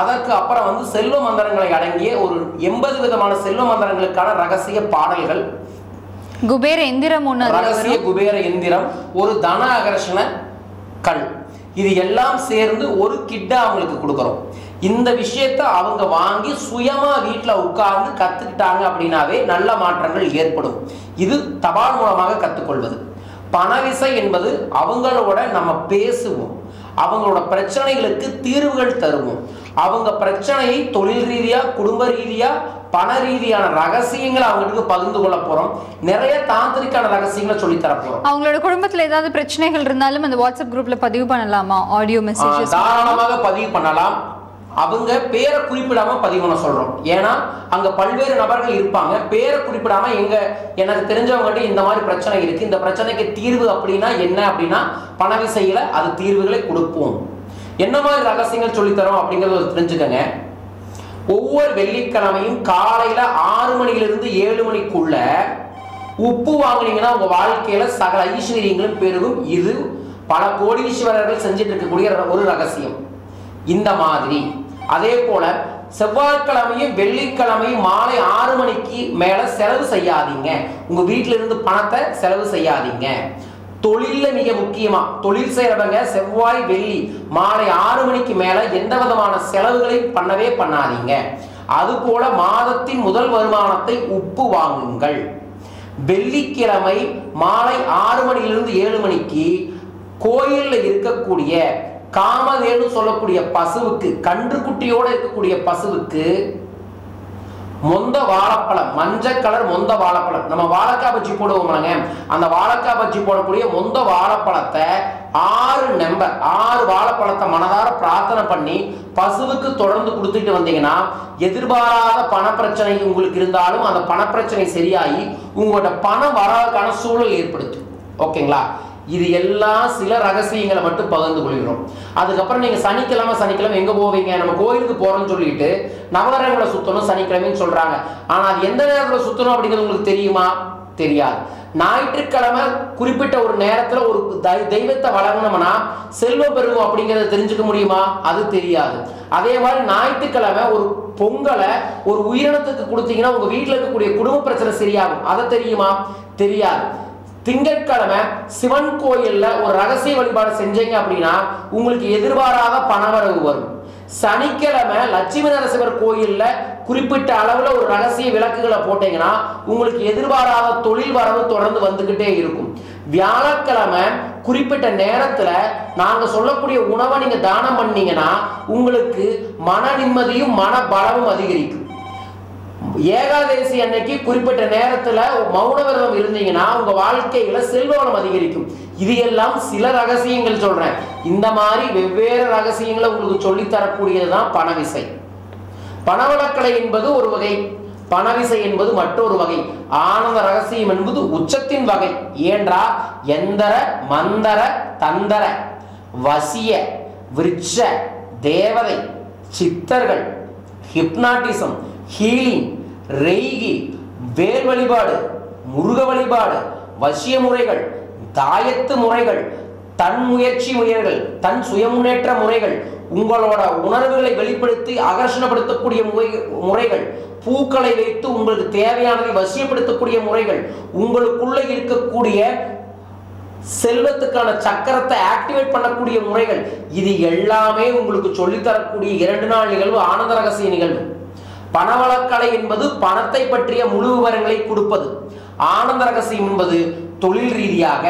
அதற்கு அப்புறம் வந்து செல்வ மந்திரங்களை அடங்கிய ஒரு 80 விதமான செல்வ மந்திரங்களுக்கான ரகசிய பாடல்கள், குபேர எந்திரம், ரகசிய குபேர எந்திரம், ஒரு தன ஆகர்ஷண கல், இது எல்லாம் சேர்ந்து ஒரு கிட்டா அவங்களுக்கு கொடுக்குறோம். இந்த விஷயத்தை அவங்க வாங்கி சுயமா வீட்டில் உட்கார்ந்து கத்துக்கிட்டாங்க அப்படின்னாவே நல்ல மாற்றங்கள் ஏற்படும். இது தபால் மூலமாக கற்றுக்கொள்வது. பணவிசை என்பது அவங்களோட நம்ம பேசுவோம், அவங்களோட பிரச்சனைகளுக்கு தீர்வுகள் தருவோம், அவங்க பிரச்சனையை தொழில் ரீதியா குடும்ப ரீதியா பண ரீதியான ரகசியங்களை அவங்களுக்கு பகிர்ந்து கொள்ள போறோம். நிறைய தாந்திரிக்கான ரகசியங்களை சொல்லி தர போறோம். அவங்களோட குடும்பத்துல ஏதாவது பிரச்சனைகள் இருந்தாலும் அந்த வாட்ஸ்அப் குரூப்ல பதிவு பண்ணலாமா? ஆடியோ மெசேஜஸ் தாராளமாக பதிவு பண்ணலாம். அவங்க பேரை குறிப்பிடாம பதிவு பண்ண சொல்றோம். ஏன்னா அங்க பல்வேறு நபர்கள் இருப்பாங்க. பேரை குறிப்பிடாம எனக்கு தெரிஞ்சவங்க இந்த மாதிரி பிரச்சனை இருக்கு, இந்த பிரச்சனைக்கு தீர்வு அப்படின்னா என்ன அப்படின்னா பணவிசையில அது தீர்வுகளை கொடுப்போம். என்ன மாதிரி ரகசியங்கள் சொல்லித்தரோம் அப்படிங்கறத தெரிஞ்சுக்கங்க. ஒவ்வொரு வெள்ளிக்கிழமையும் காலையில 6 மணியிலிருந்து 7 மணிக்குள்ள உப்பு வாங்கினீங்கன்னா உங்க வாழ்க்கையில சகல ஐஸ்வர்யங்களும் பெருகும். இது பல கோடீஸ்வரர்கள் செஞ்சுட்டு இருக்கக்கூடிய ஒரு ரகசியம். இந்த மாதிரி அதே போல செவ்வாய்க்கிழமையும் வெள்ளிக்கிழமையும் மாலை 6 மணிக்கு மேல செலவு செய்யாதீங்க. உங்க வீட்டில இருந்து பணத்தை செலவு செய்யாதீங்க. தொழில மிக முக்கியமா தொழில் செய்யறவங்க செவ்வாய் வெள்ளி மாலை 6 மணிக்கு மேல எந்த விதமான செலவுகளையும் பண்ணவே பண்ணாதீங்க. அது போல மாதத்தின் முதல் வருமானத்தை உப்பு வாங்குங்கள். வெள்ளிக்கிழமை மாலை 6 மணியிலிருந்து 7 மணிக்கு கோயில்ல இருக்கக்கூடிய காமதேனு சொல்லக்கூடிய பசுவுக்கு, கன்றுக்குட்டியோட இருக்கக்கூடிய பசுவுக்கு மொந்த வாழைப்பழம், மஞ்சள் கலர் மொந்த வாழைப்பழம், நம்ம வாழைக்காய் பஜ்ஜி போடுவோம்லங்க, அந்த வாழைக்காய் பஜ்ஜி போடக்கூடிய மொந்த வாழைப்பழத்தை 6 வாழைப்பழத்தை மனதார பிரார்த்தனை பண்ணி பசுவுக்கு தொடர்ந்து கொடுத்துட்டு வந்தீங்கன்னா எதிர்பாராத பணப்பிரச்சனை உங்களுக்கு இருந்தாலும் அந்த பணப்பிரச்சனை சரியாகி உங்களோட பணம் வரதுக்கான சூழல் ஏற்படுத்தும். ஓகேங்களா? இது எல்லாம் சில ரகசியங்களை மட்டும் பகிர்ந்து கொள்கிறோம். அதுக்கப்புறம் நீங்க சனிக்கிழமை எங்க போவீங்க? நம்ம கோயிலுக்கு போறோம்னு சொல்லிட்டு நவகிரகங்களை சுத்தணும் சனிக்கிழமைன்னு சொல்றாங்க. ஆனா அது எந்த நேரத்துல சுத்தணும் அப்படிங்கிறது உங்களுக்கு தெரியுமா? தெரியாது. ஞாயிற்றுக்கிழமை குறிப்பிட்ட ஒரு நேரத்துல ஒரு தெய்வத்தை வழங்கணும்னா செல்வம் பெருகும் அப்படிங்கறத தெரிஞ்சுக்க முடியுமா? அது தெரியாது. அதே மாதிரி ஞாயிற்றுக்கிழமை ஒரு பொங்கலை ஒரு உயிரினத்துக்கு கொடுத்தீங்கன்னா உங்க வீட்டுல இருக்கக்கூடிய குடும்ப பிரச்சனை சரியாகும். அதை தெரியுமா? தெரியாது. திங்கட்கிழமை சிவன் கோயில்ல ஒரு ரகசிய வழிபாடு செஞ்சீங்க அப்படின்னா உங்களுக்கு எதிர்பாராத பணவரவு வரும். சனிக்கிழமை லட்சுமி நரசிம்மர் கோயில்ல குறிப்பிட்ட அளவுல ஒரு ரகசிய விளக்குகளை போட்டீங்கன்னா உங்களுக்கு எதிர்பாராத தொழில் வரவு தொடர்ந்து வந்துகிட்டே இருக்கும். வியாழக்கிழமை குறிப்பிட்ட நேரத்துல நாங்க சொல்லக்கூடிய உணவை நீங்க தானம் பண்ணீங்கன்னா உங்களுக்கு மன நிம்மதியும் மன பலமும் அதிகரிக்கும். ஏகாதசி அன்னைக்கு குறிப்பிட்ட நேரத்துல மௌன விரதம் இருந்தீங்கன்னா உங்க வாழ்க்கையில செல்வவளம் அதிகரிக்கும். இது எல்லாம் சில ரகசியங்கள் சொல்றேன். இந்த மாதிரி வெவ்வேறு ரகசியங்களை உங்களுக்கு சொல்லி தரக்கூடியதுதான் பணவிசை. பணவளக்கலை என்பது ஒரு வகை, பணவிசை என்பது மற்றொரு வகை. ஆனந்த ரகசியம் என்பது உச்சத்தின் வகை. ஏன்றா எந்தர மந்தர தந்தர வசிய விருட்ச தேவதை சித்தர்கள் ஹிப்னாட்டிசம் ஹீலிங் ரெய்கி வேல் வழிபாடு முருக வழிபாடு வசிய முறைகள் தாயத்து முறைகள் தன் முயற்சி முறைகள் தன் சுய முன்னேற்ற முறைகள் உங்களோட உணர்வுகளை வெளிப்படுத்தி ஆகர்ஷணப்படுத்தக்கூடிய முறைகள் பூக்களை வைத்து உங்களுக்கு தேவையானதை வசியப்படுத்தக்கூடிய முறைகள் உங்களுக்குள்ள இருக்கக்கூடிய செல்வத்துக்கான சக்கரத்தை ஆக்டிவேட் பண்ணக்கூடிய முறைகள் இது எல்லாமே உங்களுக்கு சொல்லித்தரக்கூடிய 2 நாள் நிகழ்வு ஆனந்த ரகசிய நிகழ்வு. பணவளக்கலை என்பது பணத்தை பற்றிய முழு விவரங்களை கொடுப்பது. ஆனந்த ரகசியம் என்பது தொழில் ரீதியாக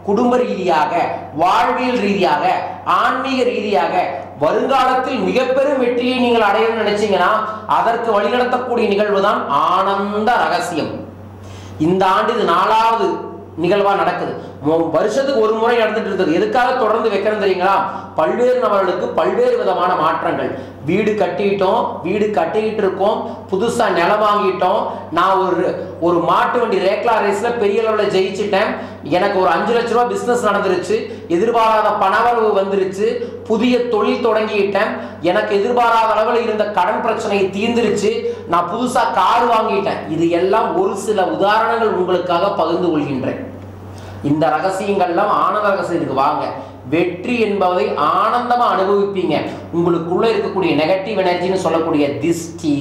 குடும்ப ரீதியாக வாழ்வியல் ரீதியாக ஆன்மீக ரீதியாக வருங்காலத்தில் மிக பெரும் வெற்றியை நீங்கள் அடைய நினைச்சீங்கன்னா அதற்கு வழிநடத்தக்கூடிய நிகழ்வு தான் ஆனந்த ரகசியம். இந்த ஆண்டு இது 4வது நிகழ்வா நடக்குது. வருஷத்துக்கு ஒரு முறை நடந்துட்டு இருந்தது. எதுக்காக தொடர்ந்து வைக்கிறோம் தெரியுங்களா? பல்வேறு நபர்களுக்கு பல்வேறு விதமான மாற்றங்கள். வீடு கட்டிக்கிட்டு இருக்கோம், புதுசா நிலம் வாங்கிட்டோம். நான் ஒரு மாட்டு வண்டி ரேக்லா ரேஸ்ல பெரிய அளவில் ஜெயிச்சிட்டேன். எனக்கு ஒரு 5 லட்ச ரூபாய் பிசினஸ் நடந்துருச்சு. எதிர்பாராத பணவரவு வந்துருச்சு. புதிய தொழில் தொடங்கிட்டேன். எனக்கு எதிர்பாராத அளவில் இருந்த கடன் பிரச்சனை தீர்ந்துருச்சு. நான் புதுசா கார் வாங்கிட்டேன். இது எல்லாம் ஒரு சில உதாரணங்கள் உங்களுக்காக பகிர்ந்து கொள்கின்றேன். இந்த ரகசியங்கள்லாம் ஆனந்த ரகசியத்துக்கு வாங்க. வெற்றி என்பதை ஆனந்தமா அனுபவிப்பீங்க. உங்களுக்குள்ள இருக்கக்கூடிய நெகட்டிவ் எனர்ஜின்னு சொல்லக்கூடிய திஷ்டி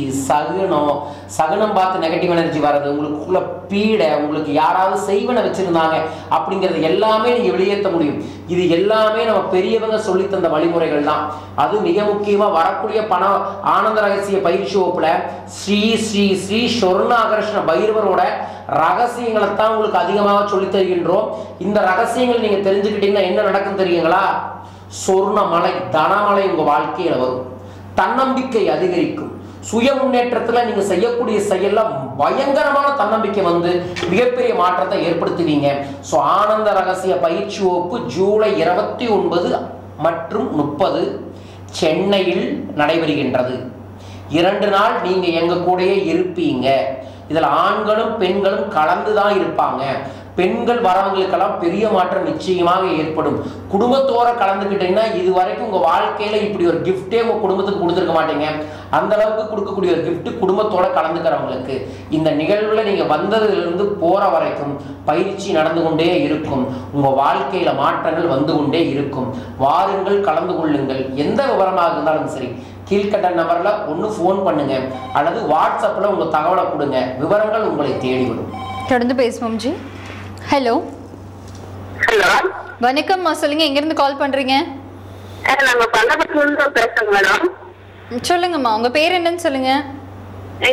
சகுனம் பார்த்து நெகட்டிவ் எனர்ஜி வர்றது, உங்களுக்குள்ள பீடை, உங்களுக்கு யாராவது செய்வனை வச்சிருந்தாங்க அப்படிங்கிறது எல்லாமே நீங்க வெளியேற்ற முடியும். இது எல்லாமே நம்ம பெரியவங்க சொல்லி தந்த வழிமுறைகள் தான். அது மிக முக்கியமா வரக்கூடிய ஆனந்த ரகசிய பயிற்சி வகுப்புல ஸ்ரீ ஸ்ரீ ஸ்ரீ சொர்ணாகர்ஷ்ண பைரவரோட ரகசியங்களை தான் உங்களுக்கு அதிகமாக சொல்லி தருகின்றோம். இந்த ரகசியங்கள் நீங்க தெரிஞ்சுக்கிட்டீங்கன்னா என்ன நடக்கும் தெரியுங்களா? சொர்ணமலை தனமலை உங்க வாழ்க்கையில வரும். தன்னம்பிக்கை அதிகரிக்கும். சுய முன்னேற்றத்துல நீங்க செய்யக்கூடிய செயல்ல பயங்கரமான தன்னம்பிக்கை வந்து மிகப்பெரிய மாற்றத்தை ஏற்படுத்துவீங்க. சோ ஆனந்த ரகசிய பயிற்சி வகுப்பு ஜூலை 29 மற்றும் 30 சென்னையில் நடைபெறுகின்றது. 2 நாள் நீங்க எங்க கூடயே இருப்பீங்க. இதுல ஆண்களும் பெண்களும் கலந்துதான் இருப்பாங்க. பெண்கள் வரவங்களுக்கெல்லாம் பெரிய மாற்றம் நிச்சயமாக ஏற்படும். குடும்பத்தோட கலந்துக்கிட்டீங்கன்னா இது வரைக்கும் உங்க வாழ்க்கையில இப்படி ஒரு கிஃப்டே உங்க குடும்பத்துக்கு கொடுத்துருக்க மாட்டீங்க. அந்த அளவுக்கு கொடுக்கக்கூடிய ஒரு கிஃப்ட் குடும்பத்தோட கலந்துக்கிறவங்களுக்கு. இந்த நிகழ்வுல நீங்க வந்ததிலிருந்து போற வரைக்கும் பயிற்சி நடந்து கொண்டே இருக்கும். உங்க வாழ்க்கையில மாற்றங்கள் வந்து கொண்டே இருக்கும். வாருங்கள், கலந்து கொள்ளுங்கள். எந்த விவரமாக இருந்தாலும் சரி கீழ்கட்ட நம்பர்ல ஒன்று ஃபோன் பண்ணுங்க அல்லது வாட்ஸ்அப்ல உங்க தகவலை கொடுங்க. விவரங்கள் உங்களை தேடி வரும். தொடர்ந்து பேசுவோம் ஜி. ஹலோ. ஹலோ, வணக்கம்மா, சொல்லுங்க. எங்க இருந்து கால் பண்றீங்க? நாங்க பல்லப்பட்டில இருந்து பேசுறோம் மேடம். சொல்லுங்கம்மா, உங்க பேர் என்னன்னு சொல்லுங்க.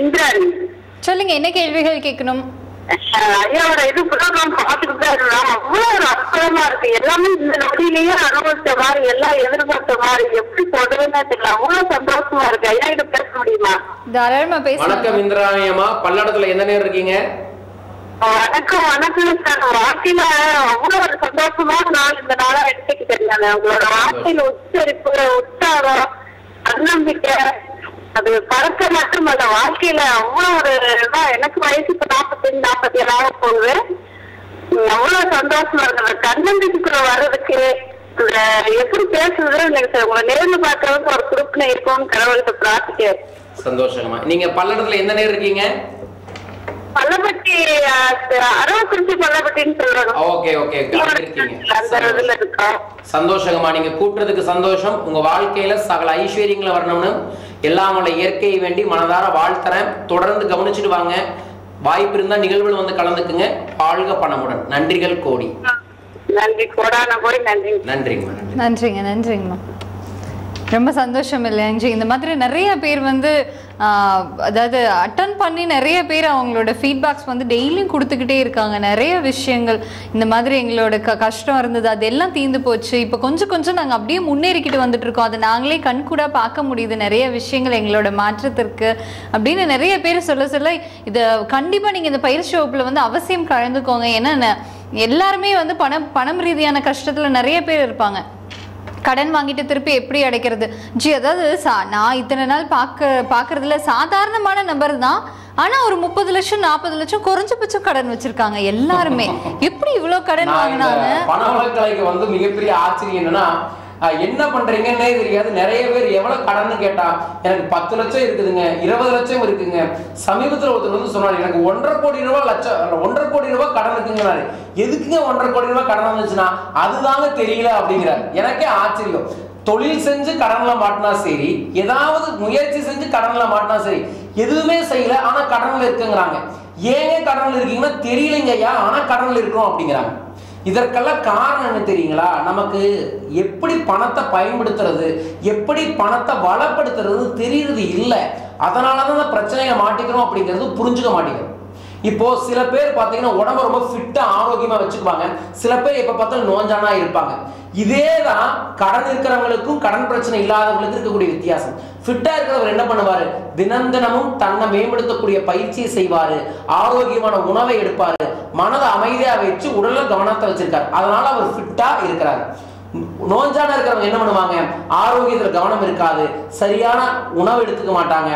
இந்திராணி. சொல்லுங்க, என்ன கேள்விகள் கேட்கணும்? ஐயாவோட இது ப்ரோக்ராம் பார்த்துக்கிட்டு தான் இருக்கலாம். அவ்வளவு ஒரு அற்புதமா இருக்கு. எல்லாமே இந்த நொடியிலேயே அனுபவிச்ச மாதிரி, எல்லாம் எதிர்பார்த்த மாதிரி, எப்படி சொல்றதுன்னு தெரியல. அவ்வளவு சந்தோஷமா இருக்கு. ஐயா கிட்ட பேச முடியுமா? தாராளமா பேசுங்க. வணக்கம் இந்திராணி அம்மா, பல்லடத்துல எந்த நேரம் இருக்கீங்க? வணக்கம். வணக்கம் சார். வாழ்க்கையில அவ்வளவு ஒரு சந்தோஷமான நாள் இந்த நாளா எடுத்துக்கிட்டேன். உங்களோட வாழ்க்கையில உச்சரிப்பு, உற்சாகம், தன்னம்பிக்கை, அது பழக்க மட்டுமல்ல, வாழ்க்கையில அவ்வளவு ஒரு எனக்கு வயசு இப்ப 45 47 ஆக போகுது. அவ்வளவு சந்தோஷமா இருக்கு. தன்னம்பிக்கைக்குள்ள வர்றதுக்கு எப்படி பேசுறது எனக்கு சார். உங்களை நேர்ல பார்க்கறதுக்கு ஒரு குரூப்ல இருக்கும்னு கடவுள்கிட்ட பிரார்த்திக்க. சந்தோஷமா. நீங்க பல்லடத்துல எந்த நேரம் இருக்கீங்க? பல்லப்பட்டி, அரவக்குறிச்சி பல்லப்பட்டின்னு சொல்றாங்க. ஓகே ஓகே அந்த இதுல இருக்கோம். சந்தோஷமா. நீங்க கூட்டுறதுக்கு சந்தோஷம். உங்க வாழ்க்கையில சகல ஐஸ்வர்யங்களை வரணும்னு எல்லாம் உள்ள இயற்கையை வேண்டி மனதார வாழ்த்துறேன். தொடர்ந்து கவனிச்சுட்டு வாங்க. வாய்ப்பு இருந்தா நிகழ்வுகள் வந்து கலந்துக்குங்க. வாழ்க பணமுடன். நன்றிகள் கோடி. நன்றி. கோடான கோடி நன்றி. நன்றிங்கம்மா. நன்றிங்க. நன்றிங்கம்மா. ரொம்ப சந்தோஷம் இல்லைங்க. இந்த மாதிரி நிறைய பேர் வந்து அதாவது அட்டன் பண்ணி நிறைய பேர் அவங்களோட ஃபீட்பேக்ஸ் வந்து டெய்லியும் கொடுத்துக்கிட்டே இருக்காங்க. நிறைய விஷயங்கள் இந்த மாதிரி எங்களோட கஷ்டம் இருந்தது, அதெல்லாம் தீர்ந்து போச்சு. இப்போ கொஞ்சம் கொஞ்சம் நாங்கள் அப்படியே முன்னேறிக்கிட்டு வந்துட்டு இருக்கோம். அதை நாங்களே கண்கூட பார்க்க முடியுது. நிறைய விஷயங்கள் எங்களோட மாற்றத்திற்கு அப்படின்னு நிறைய பேர் சொல்ல சொல்ல இதை கண்டிப்பாக நீங்கள் இந்த பயிற்சி வகுப்பில் வந்து அவசியம் கலந்துக்கோங்க. ஏன்னா எல்லாருமே வந்து பணம் ரீதியான கஷ்டத்தில் நிறைய பேர் இருப்பாங்க. கடன் வாங்கிட்டு திருப்பி எப்படி அடைக்கிறது ஜி? அதாவது நான் இத்தனை நாள் பார்க்கறதுல சாதாரணமான நபர் தான். ஆனா ஒரு 30 லட்சம் 40 லட்சம் குறைஞ்சபட்சம் கடன் வச்சிருக்காங்க எல்லாருமே. எப்படி இவ்வளவு கடன் வாங்கினாங்க? பணவளக்கலைக்கு வந்து மிகப்பெரிய ஆச்சரியம் என்னன்னா, என்ன பண்றீங்கன்னே தெரியாது. நிறைய பேர் எவ்வளவு கடன் கேட்டா, எனக்கு 10 லட்சம் இருக்குதுங்க, 20 லட்சம் இருக்குங்க. சமீபத்தில் ஒருத்தர் வந்து சொன்னாரு, எனக்கு 1.5 கோடி ரூபாய் கடன் இருக்குங்கிறாரு. எதுக்குங்க 1.5 கோடி ரூபாய் கடன் வந்துச்சுன்னா, அதுதாங்க தெரியல அப்படிங்கிறார். எனக்கே ஆச்சரியம். தொழில் செஞ்சு கடன்ல மாட்டினா சரி, ஏதாவது முயற்சி செஞ்சு கடன்ல மாட்டினா சரி, எதுவுமே செய்யல ஆனா கடன்ல இருக்குங்கிறாங்க. ஏங்க கடன்ல இருக்கீங்கன்னா தெரியலைங்க ஐயா, ஆனா கடன்ல இருக்கிறோம் அப்படிங்கிறாங்க. இதற்கெல்லாம் காரணம் என்ன தெரியுங்களா? நமக்கு எப்படி பணத்தை பயன்படுத்துறது, எப்படி பணத்தை வளப்படுத்துறது தெரியறது இல்லை. அதனாலதான் அந்த பிரச்சனையை மாட்டிக்கிறோம் அப்படிங்கிறது புரிஞ்சுக்க மாட்டேங்கிறோம். இப்போ சில பேர் பார்த்தீங்கன்னா உடம்பு ரொம்ப ஃபிட்டா ஆரோக்கியமா வச்சுக்குவாங்க. சில பேர் எப்ப பார்த்தாலும் நோஞ்சானா இருப்பாங்க. இதேதான் கடன் இருக்கிறவங்களுக்கும் கடன் பிரச்சனை இல்லாதவங்களுக்கு இருக்கக்கூடிய வித்தியாசம். ஃபிட்டா இருக்கிறவர் என்ன பண்ணுவாரு? தினமும் தன்னை மேம்படுத்தக்கூடிய பயிற்சியை செய்வாரு, ஆரோக்கியமான உணவை எடுப்பாரு, மனதை அமைதியா வச்சு உடல்ல கவனத்தை வச்சிருக்காரு. அதனால அவர் ஃபிட்டா இருக்கிறாரு. நோஞ்சான இருக்கிறவங்க என்ன பண்ணுவாங்க? ஆரோக்கியத்துல கவனம் இருக்காது, சரியான உணவு எடுத்துக்க மாட்டாங்க,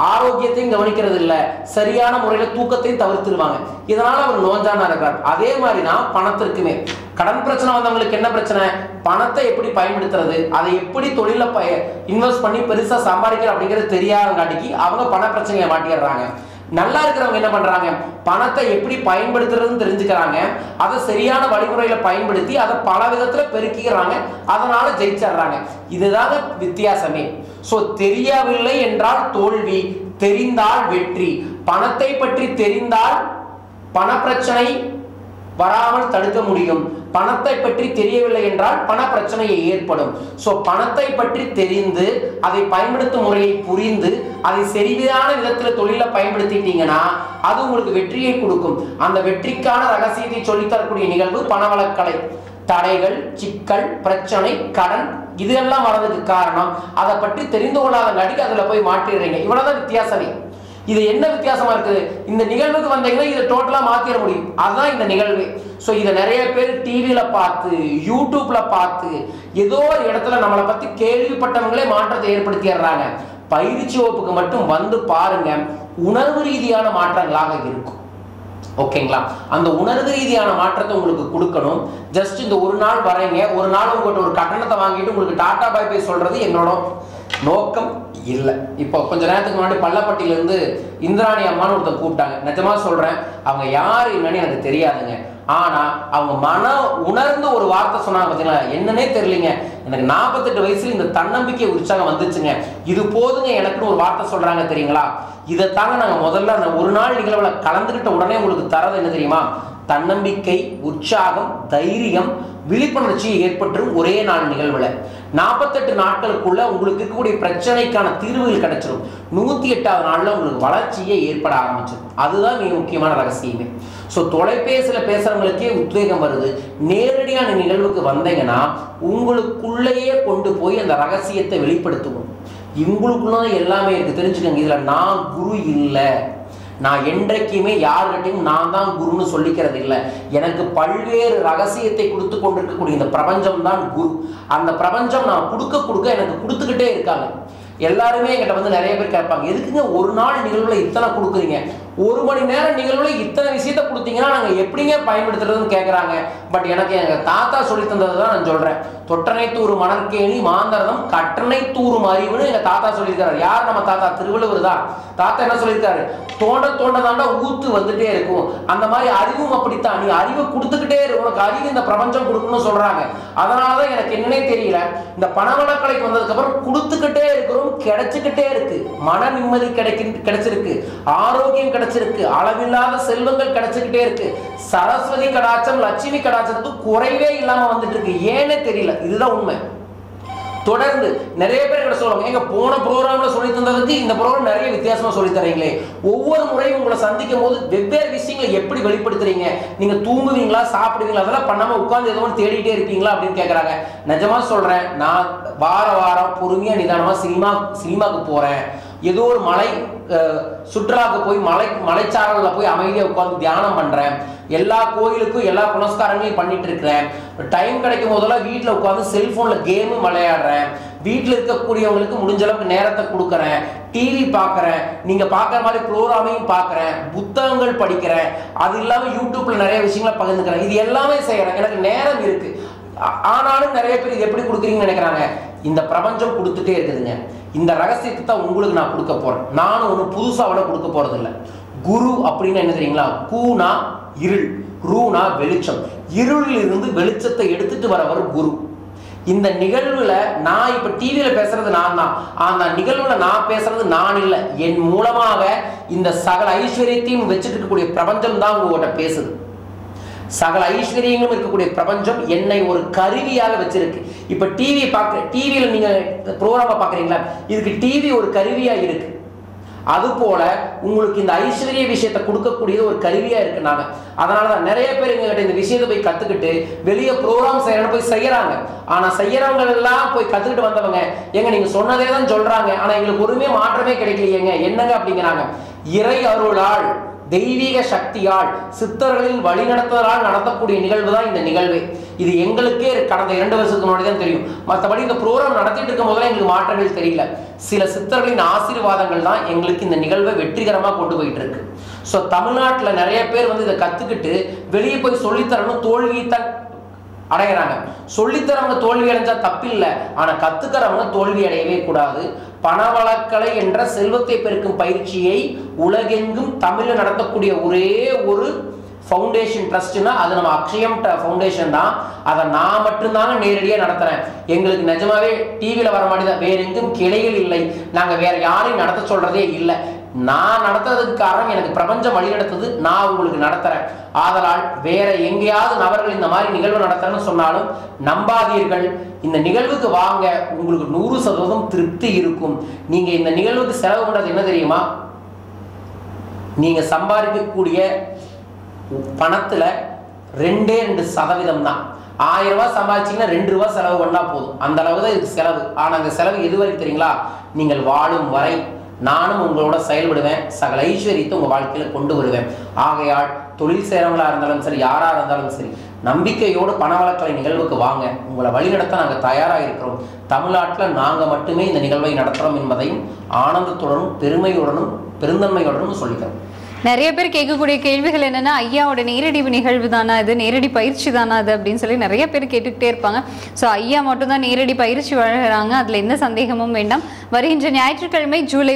ஆரோக்கியத்தையும் கவனிக்கிறது இல்லை, சரியான முறையில தூக்கத்தையும் தவிர்த்துருவாங்க. இதனால அவர் நோஞ்சானா இருக்கிறார். அதே மாதிரிதான் பணத்திற்குமே. கடன் பிரச்சனை வந்தவங்களுக்கு என்ன பிரச்சனை? பணத்தை எப்படி பயன்படுத்துறது, அதை எப்படி தொழில இன்வெஸ்ட் பண்ணி பெருசா சம்பாதிக்கிற அப்படிங்கிறது தெரியாதங்காட்டிக்கு அவங்க பண பிரச்சனையை மாட்டிடுறாங்க. நல்லா இருக்கிறவங்க என்ன பண்றாங்க? பணத்தை எப்படி பயன்படுத்துறதுன்னு தெரிஞ்சுக்கிறாங்க, அதை சரியான வழிமுறையில பயன்படுத்தி அதை பல விதத்துல பெருக்கிக்கிறாங்க, அதனால ஜெயிச்சிடுறாங்க. இதுதான் வித்தியாசமே. சோ தெரியவில்லை என்றால் தோல்வி, தெரிந்தால் வெற்றி. பணத்தை பற்றி தெரிந்தால் பண பிரச்சனை வராமல் தடுக்க முடியும். பணத்தை பற்றி தெரியவில்லை என்றால் பண பிரச்சனையை ஏற்படும். சோ பணத்தை பற்றி தெரிந்து அதை பயன்படுத்தும் முறையை புரிந்து அதை சரியான விதத்துல தொழில பயன்படுத்திட்டீங்கன்னா அது உங்களுக்கு வெற்றியை கொடுக்கும். அந்த வெற்றிக்கான ரகசியத்தை சொல்லித்தரக்கூடிய நிகழ்வு பணவளக்கலை. தடைகள், சிக்கல், பிரச்சனை, கடன் இதெல்லாம் வரதுக்கு காரணம் அதை பற்றி தெரிந்து கொள்ளாத நடிக்க அதுல போய் மாட்டிடுறீங்க. இவ்வளவுதான் வித்தியாசமே. இது என்ன வித்தியாசமா இருக்குது? இந்த நிகழ்வுக்கு வந்தீங்கன்னா இதை டோட்டலா மாத்திர முடியும். அதுதான் இந்த நிகழ்வு. ஸோ இதை நிறைய பேர் டிவியில பார்த்து, யூடியூப்ல பார்த்து, ஏதோ ஒரு இடத்துல நம்மளை பத்தி கேள்விப்பட்டவங்களே மாற்றத்தை ஏற்படுத்திடுறாங்க. பயிற்சி வகுப்புக்கு மட்டும் வந்து பாருங்க, உணர்வு ரீதியான மாற்றங்களாக இருக்கும். ஓகேங்களா? அந்த உணர்வு ரீதியான மாற்றத்தை உங்களுக்கு கொடுக்கணும். ஜஸ்ட் இந்த ஒரு நாள் வரீங்க, ஒரு நாள் உங்கள்கிட்ட ஒரு கட்டணத்தை வாங்கிட்டு உங்களுக்கு டாடா பை பை சொல்றது என்னோட நோக்கம் இல்லை. இப்போ கொஞ்ச நேரத்துக்கு முன்னாடி பள்ளப்பட்டியிலேருந்து இந்திராணி அம்மான்னு ஒருத்தர் கூப்பிட்டாங்க. நிஜமா சொல்றேன், அவங்க யாரு என்னன்னு எனக்கு தெரியாதுங்க. ஆனா அவங்க மன உணர்ந்து ஒரு வார்த்தை சொன்னாங்க பார்த்தீங்களா, என்னன்னே தெரியலீங்க, எனக்கு 48 வயசுல இந்த தன்னம்பிக்கை உற்சாகம் வந்துச்சுங்க, இது போதுங்க எனக்குன்னு ஒரு வார்த்தை சொல்றாங்க தெரியுங்களா. இதை தாங்க நாங்க முதல்ல அந்த ஒரு நாள் நிகழ்வுல கலந்துகிட்ட உடனே உங்களுக்கு தரது என்ன தெரியுமா? தன்னம்பிக்கை, உற்சாகம், தைரியம், விழிப்புணர்ச்சி ஏற்பட்டுரும் ஒரே நாள் நிகழ்வுல. 48 நாட்களுக்குள்ள உங்களுக்கு இருக்கக்கூடிய பிரச்சனைக்கான தீர்வுகள் கிடைச்சிடும். 108வது நாள்ல உங்களுக்கு வளர்ச்சியே ஏற்பட ஆரம்பிச்சிடும். அதுதான் மிக முக்கியமான ரகசியமே. ஸோ தொலைபேசியில் பேசுறவங்களுக்கே உத்வேகம் வருது. நேரடியான நிகழ்வுக்கு வந்தீங்கன்னா உங்களுக்குள்ளேயே கொண்டு போய் அந்த ரகசியத்தை வெளிப்படுத்துவோம். உங்களுக்குள்ள எல்லாமே இருக்கு, தெரிஞ்சுக்கோங்க. இதுல நான் குரு இல்லை, நான் என்றைக்குமே யார்கிட்டையும் நான் தான் குருன்னு சொல்லிக்கிறது இல்லை. எனக்கு பல்வேறு ரகசியத்தை கொடுத்து கொண்டிருக்கக்கூடிய இந்த பிரபஞ்சம் தான் குரு. அந்த பிரபஞ்சம் நான் கொடுக்க எனக்கு கொடுத்துக்கிட்டே இருக்காங்க. எல்லாருமே என்கிட்ட வந்து நிறைய பேர் கேட்பாங்க, எதுக்குங்க ஒரு நாள் நிகழ்வுல இத்தனை கொடுக்குறீங்க, 1 மணி நேரம் நிகழ்வுல இத்தனை விஷயத்த கொடுத்தீங்கன்னா நாங்கள் எப்படிங்க பயன்படுத்துறதுன்னு கேட்குறாங்க. பட் எனக்கு எங்கள் தாத்தா சொல்லி தந்தது தான் நான் சொல்கிறேன். தொட்டனை தூறு மணற்கேணி மாந்தரதம் கட்டணை தூறும் அறிவுன்னு எங்கள் தாத்தா சொல்லியிருக்காரு. யார்? நம்ம தாத்தா திருவள்ளுவர் தான். தாத்தா என்ன சொல்லியிருக்காரு? தோண்டதாண்டா ஊத்து வந்துட்டே இருக்கும். அந்த மாதிரி அறிவும் அப்படித்தான். நீ அறிவை கொடுத்துக்கிட்டே இருக்கு, உனக்கு அறிவு இந்த பிரபஞ்சம் கொடுக்கணும்னு சொல்றாங்க. அதனாலதான் எனக்கு என்னன்னே தெரியல, இந்த பணவளக்கலைக்கு வந்ததுக்கு அப்புறம் கொடுத்துக்கிட்டே இருக்கிறோம், கிடைச்சுக்கிட்டே இருக்கு. மன நிம்மதி கிடைச்சிருக்கு, ஆரோக்கியம் கிடைச்சிருக்கு, அளவில்லாத செல்வங்கள் கிடைச்சுக்கிட்டே இருக்கு. சரஸ்வதி கடாட்சம், லட்சுமி கடாட்சத்துக்கு குறைவே இல்லாம வந்துட்டு இருக்கு. ஏன்னே தெரியல. இதுதான் உண்மை. தொடர்ந்து நிறைய பேர் கிட்ட சொல்லுவாங்க, எங்க போன ப்ரோக்ராம்ல சொல்லி தந்ததுக்கு இந்த ப்ரோக்ராம் நிறைய வித்தியாசமா சொல்லி தரீங்களே, ஒவ்வொரு முறையும் உங்களை சந்திக்கும் போது வெவ்வேறு விஷயங்களை எப்படி வெளிப்படுத்துறீங்க, நீங்க தூங்குவீங்களா, சாப்பிடுவீங்களா, அதெல்லாம் பண்ணாம உட்கார்ந்து ஏதோ தேடிட்டே இருப்பீங்களா அப்படின்னு கேட்கறாங்க. நிஜமா சொல்றேன், நான் வாரம் பொறுமையா நிதானமா சினிமாக்கு போறேன், ஏதோ ஒரு மலை சுற்றுலாவுக்கு போய் மலைச்சாரல்ல போய் அமைதியா உட்கார்ந்து தியானம் பண்றேன், எல்லா கோயிலுக்கும் எல்லா புனஸ்காரங்களையும் பண்ணிட்டு இருக்கிறேன், டைம் கிடைக்கும் போதெல்லாம் வீட்டில் உட்காந்து செல்போன்ல கேமும் விளையாடுறேன், வீட்டில் இருக்கக்கூடியவங்களுக்கு முடிஞ்ச அளவுக்கு நேரத்தை கொடுக்குறேன், டிவி பார்க்குறேன், நீங்க பார்க்குற மாதிரி ப்ரோக்ராமையும் பார்க்குறேன், புத்தகங்கள் படிக்கிறேன், அது இல்லாமல் யூடியூப்ல நிறைய விஷயங்களை பகிர்ந்துக்கிறேன். இது எல்லாமே செய்யறேன், எனக்கு நேரம் இருக்கு. ஆனாலும் நிறைய பேர் இது எப்படி கொடுக்குறீங்கன்னு நினைக்கிறாங்க. இந்த பிரபஞ்சம் கொடுத்துட்டே இருக்குதுங்க. இந்த ரகசியத்தை தான் உங்களுக்கு நான் கொடுக்க போறேன். நானும் ஒன்றும் புதுசாக கொடுக்க போறது இல்லை. குரு அப்படின்னு என்ன தெரியுங்களா? கூனா இருள், ரூனா வெளிச்சம். இருளில் இருந்து வெளிச்சத்தை எடுத்துட்டு வரவர் குரு. இந்த நிகழ்வுல நான் இப்ப டிவியில பேசுறது நான் தான், ஆனா நிகழ்வுல நான் பேசுறது நான் இல்லை. என் மூலமாக இந்த சகல ஐஸ்வர்யத்தையும் வச்சுட்டு இருக்கக்கூடிய பிரபஞ்சம் தான் உங்ககிட்ட பேசுது. சகல ஐஸ்வர்யங்களும் இருக்கக்கூடிய பிரபஞ்சம் என்னை ஒரு கருவியாக வச்சிருக்கு. இப்ப டிவியில நீங்க ப்ரோக்ராம பாக்குறீங்களா, இதுக்கு டிவி ஒரு கருவியா இருக்கு. அது போல உங்களுக்கு இந்த ஐஸ்வர்ய விஷயத்தை கொடுக்கக்கூடியது ஒரு கருவியா இருக்கு. நாங்க அதனாலதான் நிறைய பேர் எங்ககிட்ட இந்த விஷயத்தை போய் கத்துக்கிட்டு வெளியே ப்ரோக்ராம் செய்யறன்னு போய் செய்யறாங்க. ஆனா செய்யறவங்க எல்லாம் போய் கத்துக்கிட்டு வந்தவங்க எங்க நீங்க சொன்னதே தான் சொல்றாங்க, ஆனா எங்களுக்கு ஒருமே மாற்றமே கிடைக்கலையேங்க, என்னங்க அப்படிங்கிறாங்க. இறை அருளால், தெய்வீக சக்தியால், சித்தர்களின் வழிநடத்துதலால் நடத்தக்கூடிய நிகழ்வு தான் இந்த நிகழ்வு. இது எங்களுக்கே கடந்த 2 வருஷத்துக்கு முன்னாடி தான் தெரியும். மற்றபடி இந்த ப்ரோக்ராம் நடத்திட்டு இருக்கும் போதெல்லாம் எங்களுக்கு மாற்றங்கள் தெரியல. சில சித்தர்களின் ஆசீர்வாதங்கள் தான் எங்களுக்கு இந்த நிகழ்வை வெற்றிகரமாக கொண்டு போயிட்டு இருக்கு. ஸோ தமிழ்நாட்டில் நிறைய பேர் வந்து இதை கத்துக்கிட்டு வெளியே போய் சொல்லித்தரணும், தோல்வியை தான் அடைகிறாங்க. சொல்லித்தரவங்க தோல்வி அடைஞ்சா தப்பில்லை, ஆனா கத்துக்கிறவங்க தோல்வி அடையவே கூடாது. பணவளக்கலை என்ற செல்வத்தை பெருக்கும் பயிற்சியை உலகெங்கும் தமிழ்ல நடத்தக்கூடிய ஒரே ஒரு ஃபவுண்டேஷன் ட்ரஸ்ட்னா அது நம்ம அக்ஷயம் ஃபவுண்டேஷன் தான். அதை நான் மட்டும்தாங்க நேரடியாக நடத்துறேன். எங்களுக்கு நிஜமாவே டிவியில வர மாட்டேதான், வேற எங்கும் கிளைகள் இல்லை, நாங்க வேற யாரையும் நடத்த சொல்றதே இல்லை. நான் நடத்துறதுக்கு காரணம் எனக்கு பிரபஞ்சம் வழி நடத்துது, நான் உங்களுக்கு நடத்துறேன். ஆதலால் வேற எங்கேயாவது நபர்கள் இந்த மாதிரி நிகழ்வு நடத்துறேன்னு சொன்னாலும் நம்பாதீர்கள். இந்த நிகழ்வுக்கு வாங்க, உங்களுக்கு 100% திருப்தி இருக்கும். நீங்க இந்த நிகழ்வுக்கு செலவு பண்றது என்ன தெரியுமா? நீங்க சம்பாதிக்கக்கூடிய பணத்துல 2% தான். 1000 ரூபாய் சம்பாதிச்சீங்கன்னா 2 ரூபாய் செலவு பண்ணா போதும். அந்த அளவு தான் இதுக்கு செலவு. ஆனா அந்த செலவு எது வரைக்கும் தெரியுங்களா? நீங்கள் வாழும் வரை, நானும் உங்களோட செயல்படுவேன், சகல ஐஸ்வர்யத்தை உங்கள் வாழ்க்கையில் கொண்டு வருவேன். ஆகையால் தொழில் செய்கிறவங்களாக இருந்தாலும் சரி, யாராக இருந்தாலும் சரி, நம்பிக்கையோடு பணவளக்கலை நிகழ்வுக்கு வாங்க. உங்களை வழிநடத்த நாங்கள் தயாராக இருக்கிறோம். தமிழ்நாட்டில் நாங்கள் மட்டுமே இந்த நிகழ்வை நடத்துகிறோம் என்பதையும் ஆனந்தத்துடனும் பெருமையுடனும் பெருந்தன்மையுடனும் சொல்லிக்கிறோம். நிறைய பேர் கேட்கக்கூடிய கேள்விகள் என்னன்னா, ஐயாவோட நேரடி நிகழ்வு தானா இது, நேரடி பயிற்சி தானா அது அப்படின்னு சொல்லி நிறைய பேர் கேட்டுக்கிட்டே இருப்பாங்க. ஸோ ஐயா மட்டும் தான் நேரடி பயிற்சி வழங்குறாங்க, அதில் எந்த சந்தேகமும் வேண்டாம். வருகின்ற ஞாயிற்றுக்கிழமை ஜூலை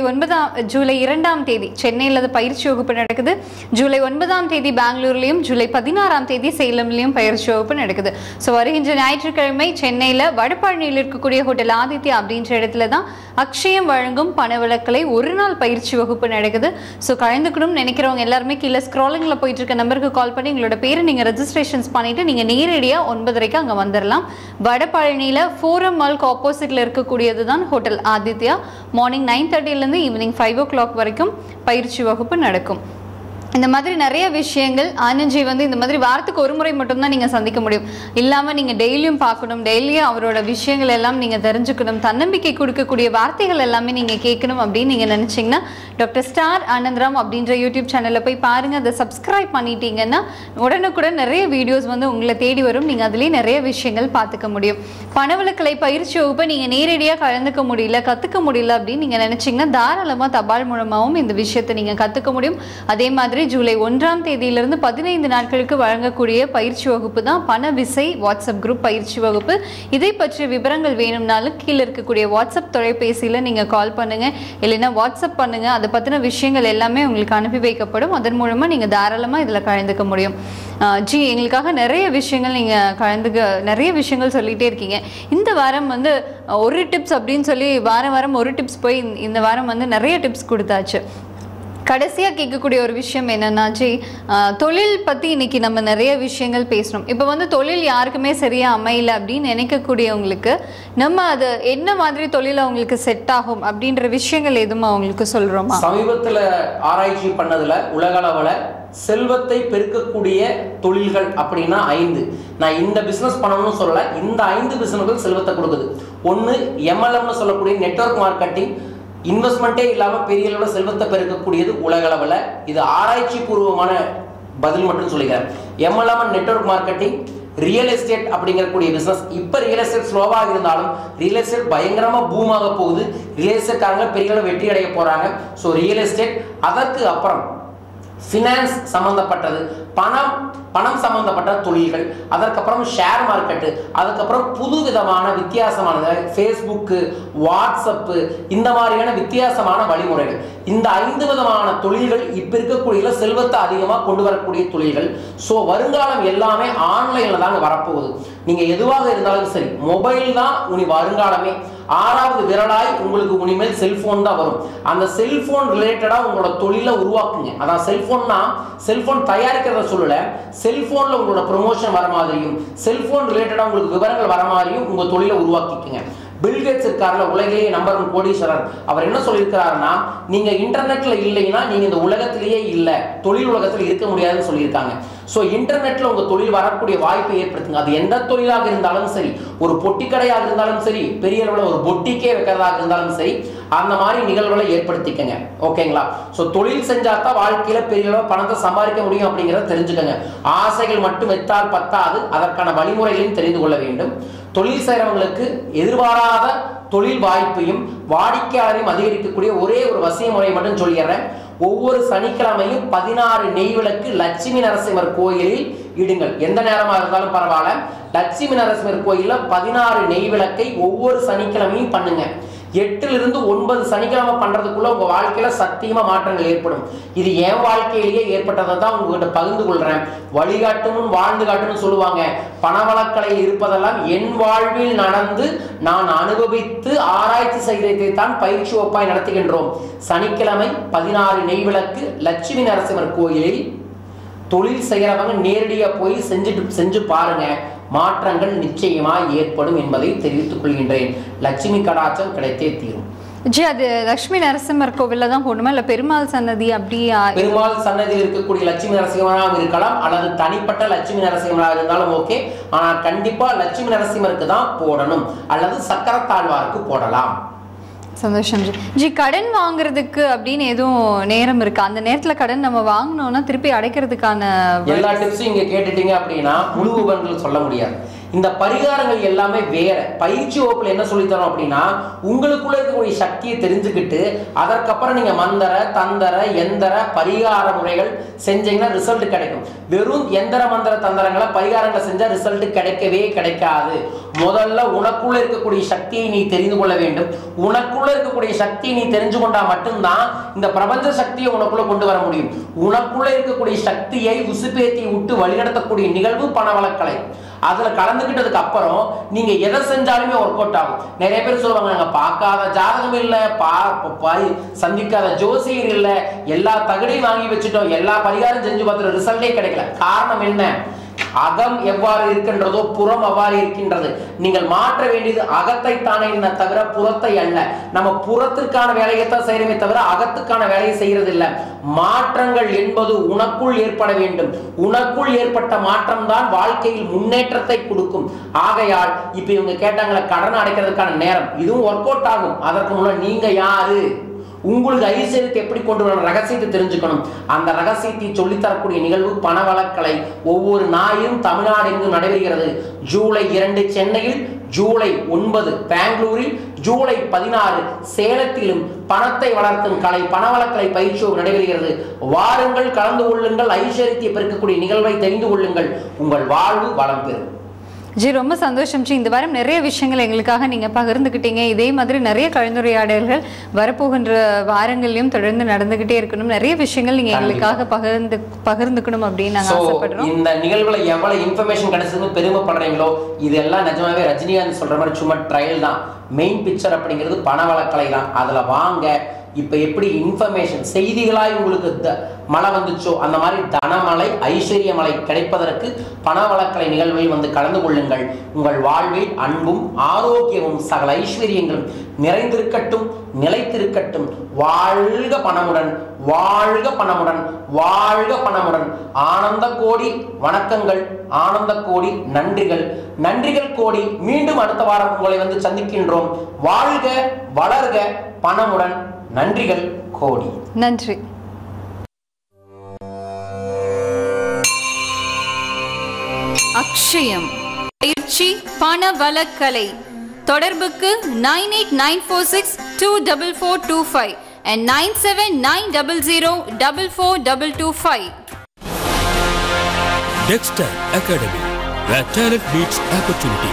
2ஆம் தேதி சென்னையில் அது பயிற்சி வகுப்பு நடக்குது. ஜூலை 9ஆம் தேதி பெங்களூர்லையும், ஜூலை 16ஆம் தேதி சேலம்லையும் பயிற்சி வகுப்பு நடக்குது. ஸோ வருகின்ற ஞாயிற்றுக்கிழமை சென்னையில் வடபழனியில் இருக்கக்கூடிய ஹோட்டல் ஆதித்யா அப்படின்ற இடத்துல தான் அக்ஷயம் வழங்கும் பணவளக்கலை ஒரு நாள் பயிற்சி வகுப்பு நடக்குது. ஸோ கலந்துக்கணும் நினைக்கிறவங்க எல்லாருமே கீழே ஸ்க்ராலிங்கில் போயிட்டு இருக்க நம்பருக்கு கால் பண்ணி உங்களோட பேரை நீங்கள் ரெஜிஸ்ட்ரேஷன்ஸ் பண்ணிவிட்டு நீங்கள் நேரடியாக 9:30 அங்கே வந்துடலாம். வடபழனியில் ஃபோரம் மால்க்கு ஆப்போசிட்டில் இருக்கக்கூடியது தான் hotel Aditya. Morning 9:30 evening 5 o'clock வரைக்கும் பயிற்சி வகுப்பு நடக்கும். இந்த மாதிரி நிறைய விஷயங்கள் ஆனந்த்ஜி இந்த மாதிரி வாரத்துக்கு ஒரு முறை மட்டும்தான் நீங்கள் சந்திக்க முடியும். இல்லாமல் நீங்கள் டெய்லியும் பார்க்கணும், டெய்லியும் அவரோட விஷயங்கள் எல்லாம் நீங்கள் தெரிஞ்சுக்கணும், தன்னம்பிக்கை கொடுக்கக்கூடிய வார்த்தைகள் எல்லாமே நீங்கள் கேட்கணும் அப்படின்னு நீங்கள் நினச்சிங்கன்னா டாக்டர் ஸ்டார் ஆனந்தராம் அப்படின்ற யூடியூப் சேனலில் போய் பாருங்கள். அதை சப்ஸ்கிரைப் பண்ணிட்டீங்கன்னா உடனுக்குடன் நிறைய வீடியோஸ் உங்களை தேடி வரும். நீங்கள் அதுலேயே நிறைய விஷயங்கள் பார்த்துக்க முடியும். பணவளக்கலை பயிற்சி வகுப்பை நீங்கள் நேரடியாக கலந்துக்க முடியல, கற்றுக்க முடியல அப்படின்னு நீங்கள் நினச்சிங்கன்னா தாராளமாக தபால் மூலமாகவும் இந்த விஷயத்தை நீங்கள் கற்றுக்க முடியும். அதே மாதிரி ஜூலை 1ஆம் தேதியிலிருந்து 15 நாட்களுக்கு வழங்கக்கூடிய பயிற்சி வகுப்பு தான் பணவிசை வாட்ஸ்அப் குரூப் பயிற்சி வகுப்பு. இதை பற்றிய விவரங்கள் வேணும்னாலும் கீழே இருக்கக்கூடிய வாட்ஸ்அப் தொலைபேசியில் நீங்கள் கால் பண்ணுங்கள், இல்லைன்னா வாட்ஸ்அப் பண்ணுங்கள். அதை பற்றின விஷயங்கள் எல்லாமே உங்களுக்கு அனுப்பி வைக்கப்படும். அதன் மூலமாக நீங்கள் தாராளமாக இதில் கலந்துக்க முடியும். எங்களுக்காக நிறைய விஷயங்கள் நீங்கள் நிறைய விஷயங்கள் சொல்லிகிட்டே இருக்கீங்க. இந்த வாரம் ஒரு டிப்ஸ் அப்படின்னு சொல்லி வாரம் ஒரு டிப்ஸ் போய் இந்த வாரம் நிறைய டிப்ஸ் கொடுத்தாச்சு. கடைசியாக கேட்கக்கூடிய ஒரு விஷயம் என்னன்னா, தொழில் பற்றி இன்னைக்கு நம்ம நிறைய விஷயங்கள் பேசணும். இப்போ தொழில் யாருக்குமே சரியாக அமையல அப்படின்னு நினைக்கக்கூடியவங்களுக்கு நம்ம அது என்ன மாதிரி தொழில் அவங்களுக்கு செட் ஆகும் அப்படின்ற விஷயங்கள் எதுவும் அவங்களுக்கு சொல்கிறோமா? சமீபத்தில் ஆராய்ச்சி பண்ணதில் உலகளவில் செல்வத்தை பெருக்கக்கூடிய தொழில்கள் அப்படின்னா 5. நான் இந்த பிஸ்னஸ் பண்ணணும்னு சொல்லலை, இந்த 5 பிஸ்னஸ்கள் செல்வத்தை கொடுக்குது. ஒன்று MLMனு சொல்லக்கூடிய நெட்வொர்க் மார்க்கெட்டிங், இன்வெஸ்ட்மெண்ட்டே இல்லாமல் பெரிய அளவில் செல்வத்தை பெருக்கக்கூடியது உலகளவில். இது ஆராய்ச்சி பூர்வமான பதில் மட்டும் சொல்லிக்கிறேன். MLM network marketing, real estate அப்படிங்கக்கூடிய பிஸ்னஸ். இப்போ ரியல் எஸ்டேட் ஸ்லோவாக இருந்தாலும் ரியல் எஸ்டேட் பயங்கரமாக பூமாக போகுது. ரியல் எஸ்டேட்காரங்க பெரிய அளவு வெற்றி அடைய போகிறாங்க. ஸோ ரியல் எஸ்டேட், அதற்கு அப்புறம் ஃபினான்ஸ் சம்பந்தப்பட்டது, பணம் சம்பந்தப்பட்ட தொழில்கள், அதற்கப்புறம் ஷேர் மார்க்கெட்டு, அதுக்கப்புறம் புது விதமான வித்தியாசமான ஃபேஸ்புக்கு, வாட்ஸ்அப்பு, இந்த மாதிரியான வித்தியாசமான வழிமுறைகள். இந்த 5 விதமான தொழில்கள் இப்போ இருக்கக்கூடிய செல்வத்தை அதிகமாக கொண்டு வரக்கூடிய தொழில்கள். ஸோ வருங்காலம் எல்லாமே ஆன்லைனில் தாங்க வரப்போகுது. நீங்கள் எதுவாக இருந்தாலும் சரி, மொபைல் தான் உனி வருங்காலமே. 6வது விரலாய் உங்களுக்கு உனிமேல் செல்போன் தான் வரும். அந்த செல்போன் ரிலேட்டடாக உங்களோட தொழிலை உருவாக்குங்க. அதான் செல்போன்னா செல்போன் தயாரிக்கிறத சொல்லலை, செல்போனில் உங்களோட ப்ரொமோஷன் வர மாதிரியும் செல்போன் ரிலேட்டடாக உங்களுக்கு விவரங்கள் வர மாதிரியும் உங்கள் தொழிலை உருவாக்கிக்குங்க. பில்கேட்ஸ் இருக்கார்ல, உலகிலேயே நம்பர் 1 கோடீஸ்வரர், அவர் என்ன சொல்லியிருக்கிறாருன்னா, நீங்க இன்டர்நெட்ல இல்லைன்னா நீங்க இந்த உலகத்திலேயே இல்லை, தொழில் உலகத்தில் இருக்க முடியாதுன்னு சொல்லியிருக்காங்க. ஸோ இன்டர்நெட்ல உங்க தொழில் வரக்கூடிய வாய்ப்பை ஏற்படுத்துங்க. அது எந்த தொழிலாக இருந்தாலும் சரி, ஒரு பொட்டி கடையாக இருந்தாலும் சரி, பெரிய அளவில் ஒரு பொட்டிக்கே வைக்கிறதாக இருந்தாலும் சரி, அந்த மாதிரி நிகழ்வுகளை ஏற்படுத்திக்கங்க. ஓகேங்களா? ஸோ தொழில் செஞ்சாதான் வாழ்க்கையில பெரிய அளவு பணத்தை சம்பாதிக்க முடியும் அப்படிங்கிறத தெரிஞ்சுக்கங்க. ஆசைகள் மட்டும் வைத்தால் பத்தாது, அதற்கான வழிமுறைகளையும் தெரிந்து கொள்ள வேண்டும். தொழில் செய்கிறவங்களுக்கு எதிர்பாராத தொழில் வாய்ப்பையும் வாடிக்கையாளரையும் அதிகரிக்கக்கூடிய ஒரே ஒரு வசிய முறை மட்டும் சொல்லிடுறேன். ஒவ்வொரு சனிக்கிழமையும் 16 நெய் விளக்கு லட்சுமி நரசிம்மர் கோயிலில் இடுங்கள். எந்த நேரமாக இருந்தாலும் பரவாயில்ல, லட்சுமி நரசிம்மர் கோயிலில் 16 நெய் விளக்கை ஒவ்வொரு சனிக்கிழமையும் பண்ணுங்க. 8லிருந்து 9 சனிக்கிழமை பண்றதுக்குள்ள உங்க வாழ்க்கையில சத்தியமா மாற்றங்கள் ஏற்படும். இது என் வாழ்க்கையிலேயே ஏற்பட்டதை தான் உங்ககிட்ட பகிர்ந்து கொள்றேன். வழிகாட்டுமுன் வாழ்ந்து காட்டுன்னு சொல்லுவாங்க. பணவளக்கலை இருப்பதெல்லாம் என் வாழ்வில் நடந்து நான் அனுபவித்து ஆராய்ச்சி செய்ததை தான் பயிற்சி ஒப்பாய் நடத்துகின்றோம். சனிக்கிழமை 16 நெய் விளக்கு லட்சுமி நரசிம்மர் கோயிலில் தொழில் செய்யறவங்க நேரடியா போய் செஞ்சு பாருங்க. மாற்றங்கள் நிச்சயமா ஏற்படும் என்பதை தெரிவித்துக் கொள்கின்றேன். லட்சுமி கடாட்சம் கிடைத்தே தீரும். அது லட்சுமி நரசிம்மர் கோவில்ல தான் போடணுமா, இல்ல பெருமாள் சன்னதி? அப்படியா? பெருமாள் சன்னதியில் இருக்கக்கூடிய லட்சுமி நரசிம்மராக இருக்கலாம், அல்லது தனிப்பட்ட லட்சுமி நரசிம்மராக இருந்தாலும் ஓகே. ஆனால் கண்டிப்பா லட்சுமி நரசிம்மருக்கு தான் போடணும், அல்லது சக்கரத்தாழ்வாருக்கு போடலாம். சந்தோஷம் ஜி. கடன் வாங்குறதுக்கு அப்படின்னு எதுவும் நேரம் இருக்கு? அந்த நேரத்துல கடன் நம்ம வாங்கினோம்னா திருப்பி அடைக்கிறதுக்கான எல்லா டிப்ஸும் இங்க கேட்டுட்டீங்க அப்படின்னா முழு விவரங்கள் சொல்ல முடியாது. இந்த பரிகாரங்கள் எல்லாமே வேற. பயிற்சி வகுப்புல என்ன சொல்லித்தரோம் அப்படின்னா, உங்களுக்குள்ள இருக்கக்கூடிய சக்தியை தெரிஞ்சுக்கிட்டு அதற்கப்புறம் நீங்க மந்திர தந்திர எந்திர பரிகார முறைகள் செஞ்சீங்கன்னா ரிசல்ட் கிடைக்கும். வெறும் எந்திர மந்திர தந்திரங்களை பரிகாரங்களை செஞ்சா ரிசல்ட் கிடைக்கவே கிடைக்காது. முதல்ல உனக்குள்ள இருக்கக்கூடிய சக்தியை நீ தெரிந்து கொள்ள வேண்டும். உனக்குள்ள இருக்கக்கூடிய சக்தியை நீ தெரிஞ்சு கொண்டா மட்டும்தான் இந்த பிரபஞ்ச சக்தியை உனக்குள்ள கொண்டு வர முடியும். உனக்குள்ள இருக்கக்கூடிய சக்தியை உசுப்பேத்தி விட்டு வழிநடத்தக்கூடிய நிகழ்வு பணவளக்கலை. அதுல கலந்துக்கிட்டதுக்கு அப்புறம் நீங்க எதை செஞ்சாலுமே ஒர்க் அவுட் ஆகும். நிறைய பேர் சொல்லுவாங்க, நாங்க பார்க்காத ஜாதகம் இல்ல, சந்திக்காத ஜோசியர் இல்ல, எல்லா தகடையும் வாங்கி வச்சுட்டோம், எல்லா பரிகாரம் செஞ்சு பார்த்துட்டு ரிசல்ட்டே கிடைக்கல. காரணம் என்ன? அகம் எவ்வாறு இருக்கின்றதோ புறம் அவ்வாறு இருக்கின்றது. நீங்கள் மாற்ற வேண்டியது அகத்தை தானே தவிர புறத்தை அல்ல. நம்ம புறத்திற்கான வேலையைத்தான் செய்யறமே தவிர அகத்துக்கான வேலையை செய்யறது இல்லை. மாற்றங்கள் என்பது உனக்குள் ஏற்பட வேண்டும். உனக்குள் ஏற்பட்ட மாற்றம் தான் வாழ்க்கையில் முன்னேற்றத்தை கொடுக்கும். ஆகையால் இப்ப இவங்க கேட்டாங்களே கடன் அடைக்கிறதுக்கான நேரம், இதுவும் ஒர்க் அவுட் ஆகும். அதற்கு முன்னாடி நீங்க யாரு, உங்களுக்கு ஐஸ்வர்யத்தை எப்படி கொண்டு வரணும் ரகசியத்தை தெரிஞ்சுக்கணும். அந்த ரகசியத்தை சொல்லித்தரக்கூடிய நிகழ்வு பணவளக்கலை. ஒவ்வொரு நாயும் தமிழ்நாடு எங்கும் நடைபெறுகிறது. ஜூலை 2 சென்னையில், ஜூலை 9 பெங்களூரில், ஜூலை 16 சேலத்திலும் பணத்தை வளர்த்தும் கலை பணவளக்கலை பயிற்சி நடைபெறுகிறது. வாருங்கள், கலந்து கொள்ளுங்கள், ஐஸ்வர்யத்தை பெருக்கக்கூடிய நிகழ்வை தெரிந்து கொள்ளுங்கள். உங்கள் வாழ்வு வளம் பெறும். ஜி, ரொம்ப சந்தோஷம் ஜி. இந்த வாரம் நிறைய விஷயங்கள் எங்களுக்காக நீங்க பகிர்ந்துக்கிட்டீங்க. இதே மாதிரி நிறைய கலந்துரையாடல்கள் வரப்போகின்ற வாரங்களையும் தொடர்ந்து நடந்துகிட்டே இருக்கணும். நிறைய விஷயங்கள் நீங்க எங்களுக்காக பகிர்ந்துக்கணும் அப்படின்னு நாங்க ஆசைப்படுறோம். இந்த நிகழ்வுல எவ்வளவு இன்ஃபர்மேஷன் கிடைச்சதுன்னு பெருமைப்படுறீங்களோ, இதெல்லாம் நிஜமாவே ரஜினிகாந்த் சொல்ற மாதிரி சும்மா ட்ரையல் தான். மெயின் பிக்சர் அப்படிங்கிறது பணவளக்கலை தான். அதுல வாங்க. இப்ப எப்படி இன்ஃபர்மேஷன் செய்திகளாய் உங்களுக்கு மழை வந்துச்சோ அந்த மாதிரி தனமழை ஐஸ்வர்ய மழை கிடைப்பதற்கு பணவளக்கலை நிகழ்வில் வந்து கலந்து கொள்ளுங்கள். உங்கள் வாழ்வில் அன்பும் ஆரோக்கியமும் சகல ஐஸ்வர்யங்களும் நிறைந்திருக்கட்டும், நிலைத்திருக்கட்டும். வாழ்க பணமுடன், வாழ்க பணமுடன், வாழ்க பணமுடன். ஆனந்த கோடி வணக்கங்கள், ஆனந்த கோடி நன்றிகள், நன்றிகள் கோடி. மீண்டும் அடுத்த வாரம் உங்களை வந்து சந்திக்கின்றோம். வாழ்க வளர்க பணமுடன். நன்றிகள் கோடி. நன்றி. அக்ஷயம் பயிற்சி பணவளக்கலை. தொடர்புக்கு 9894624425 and 9790044225. Dexter Academy, where talent meets opportunity.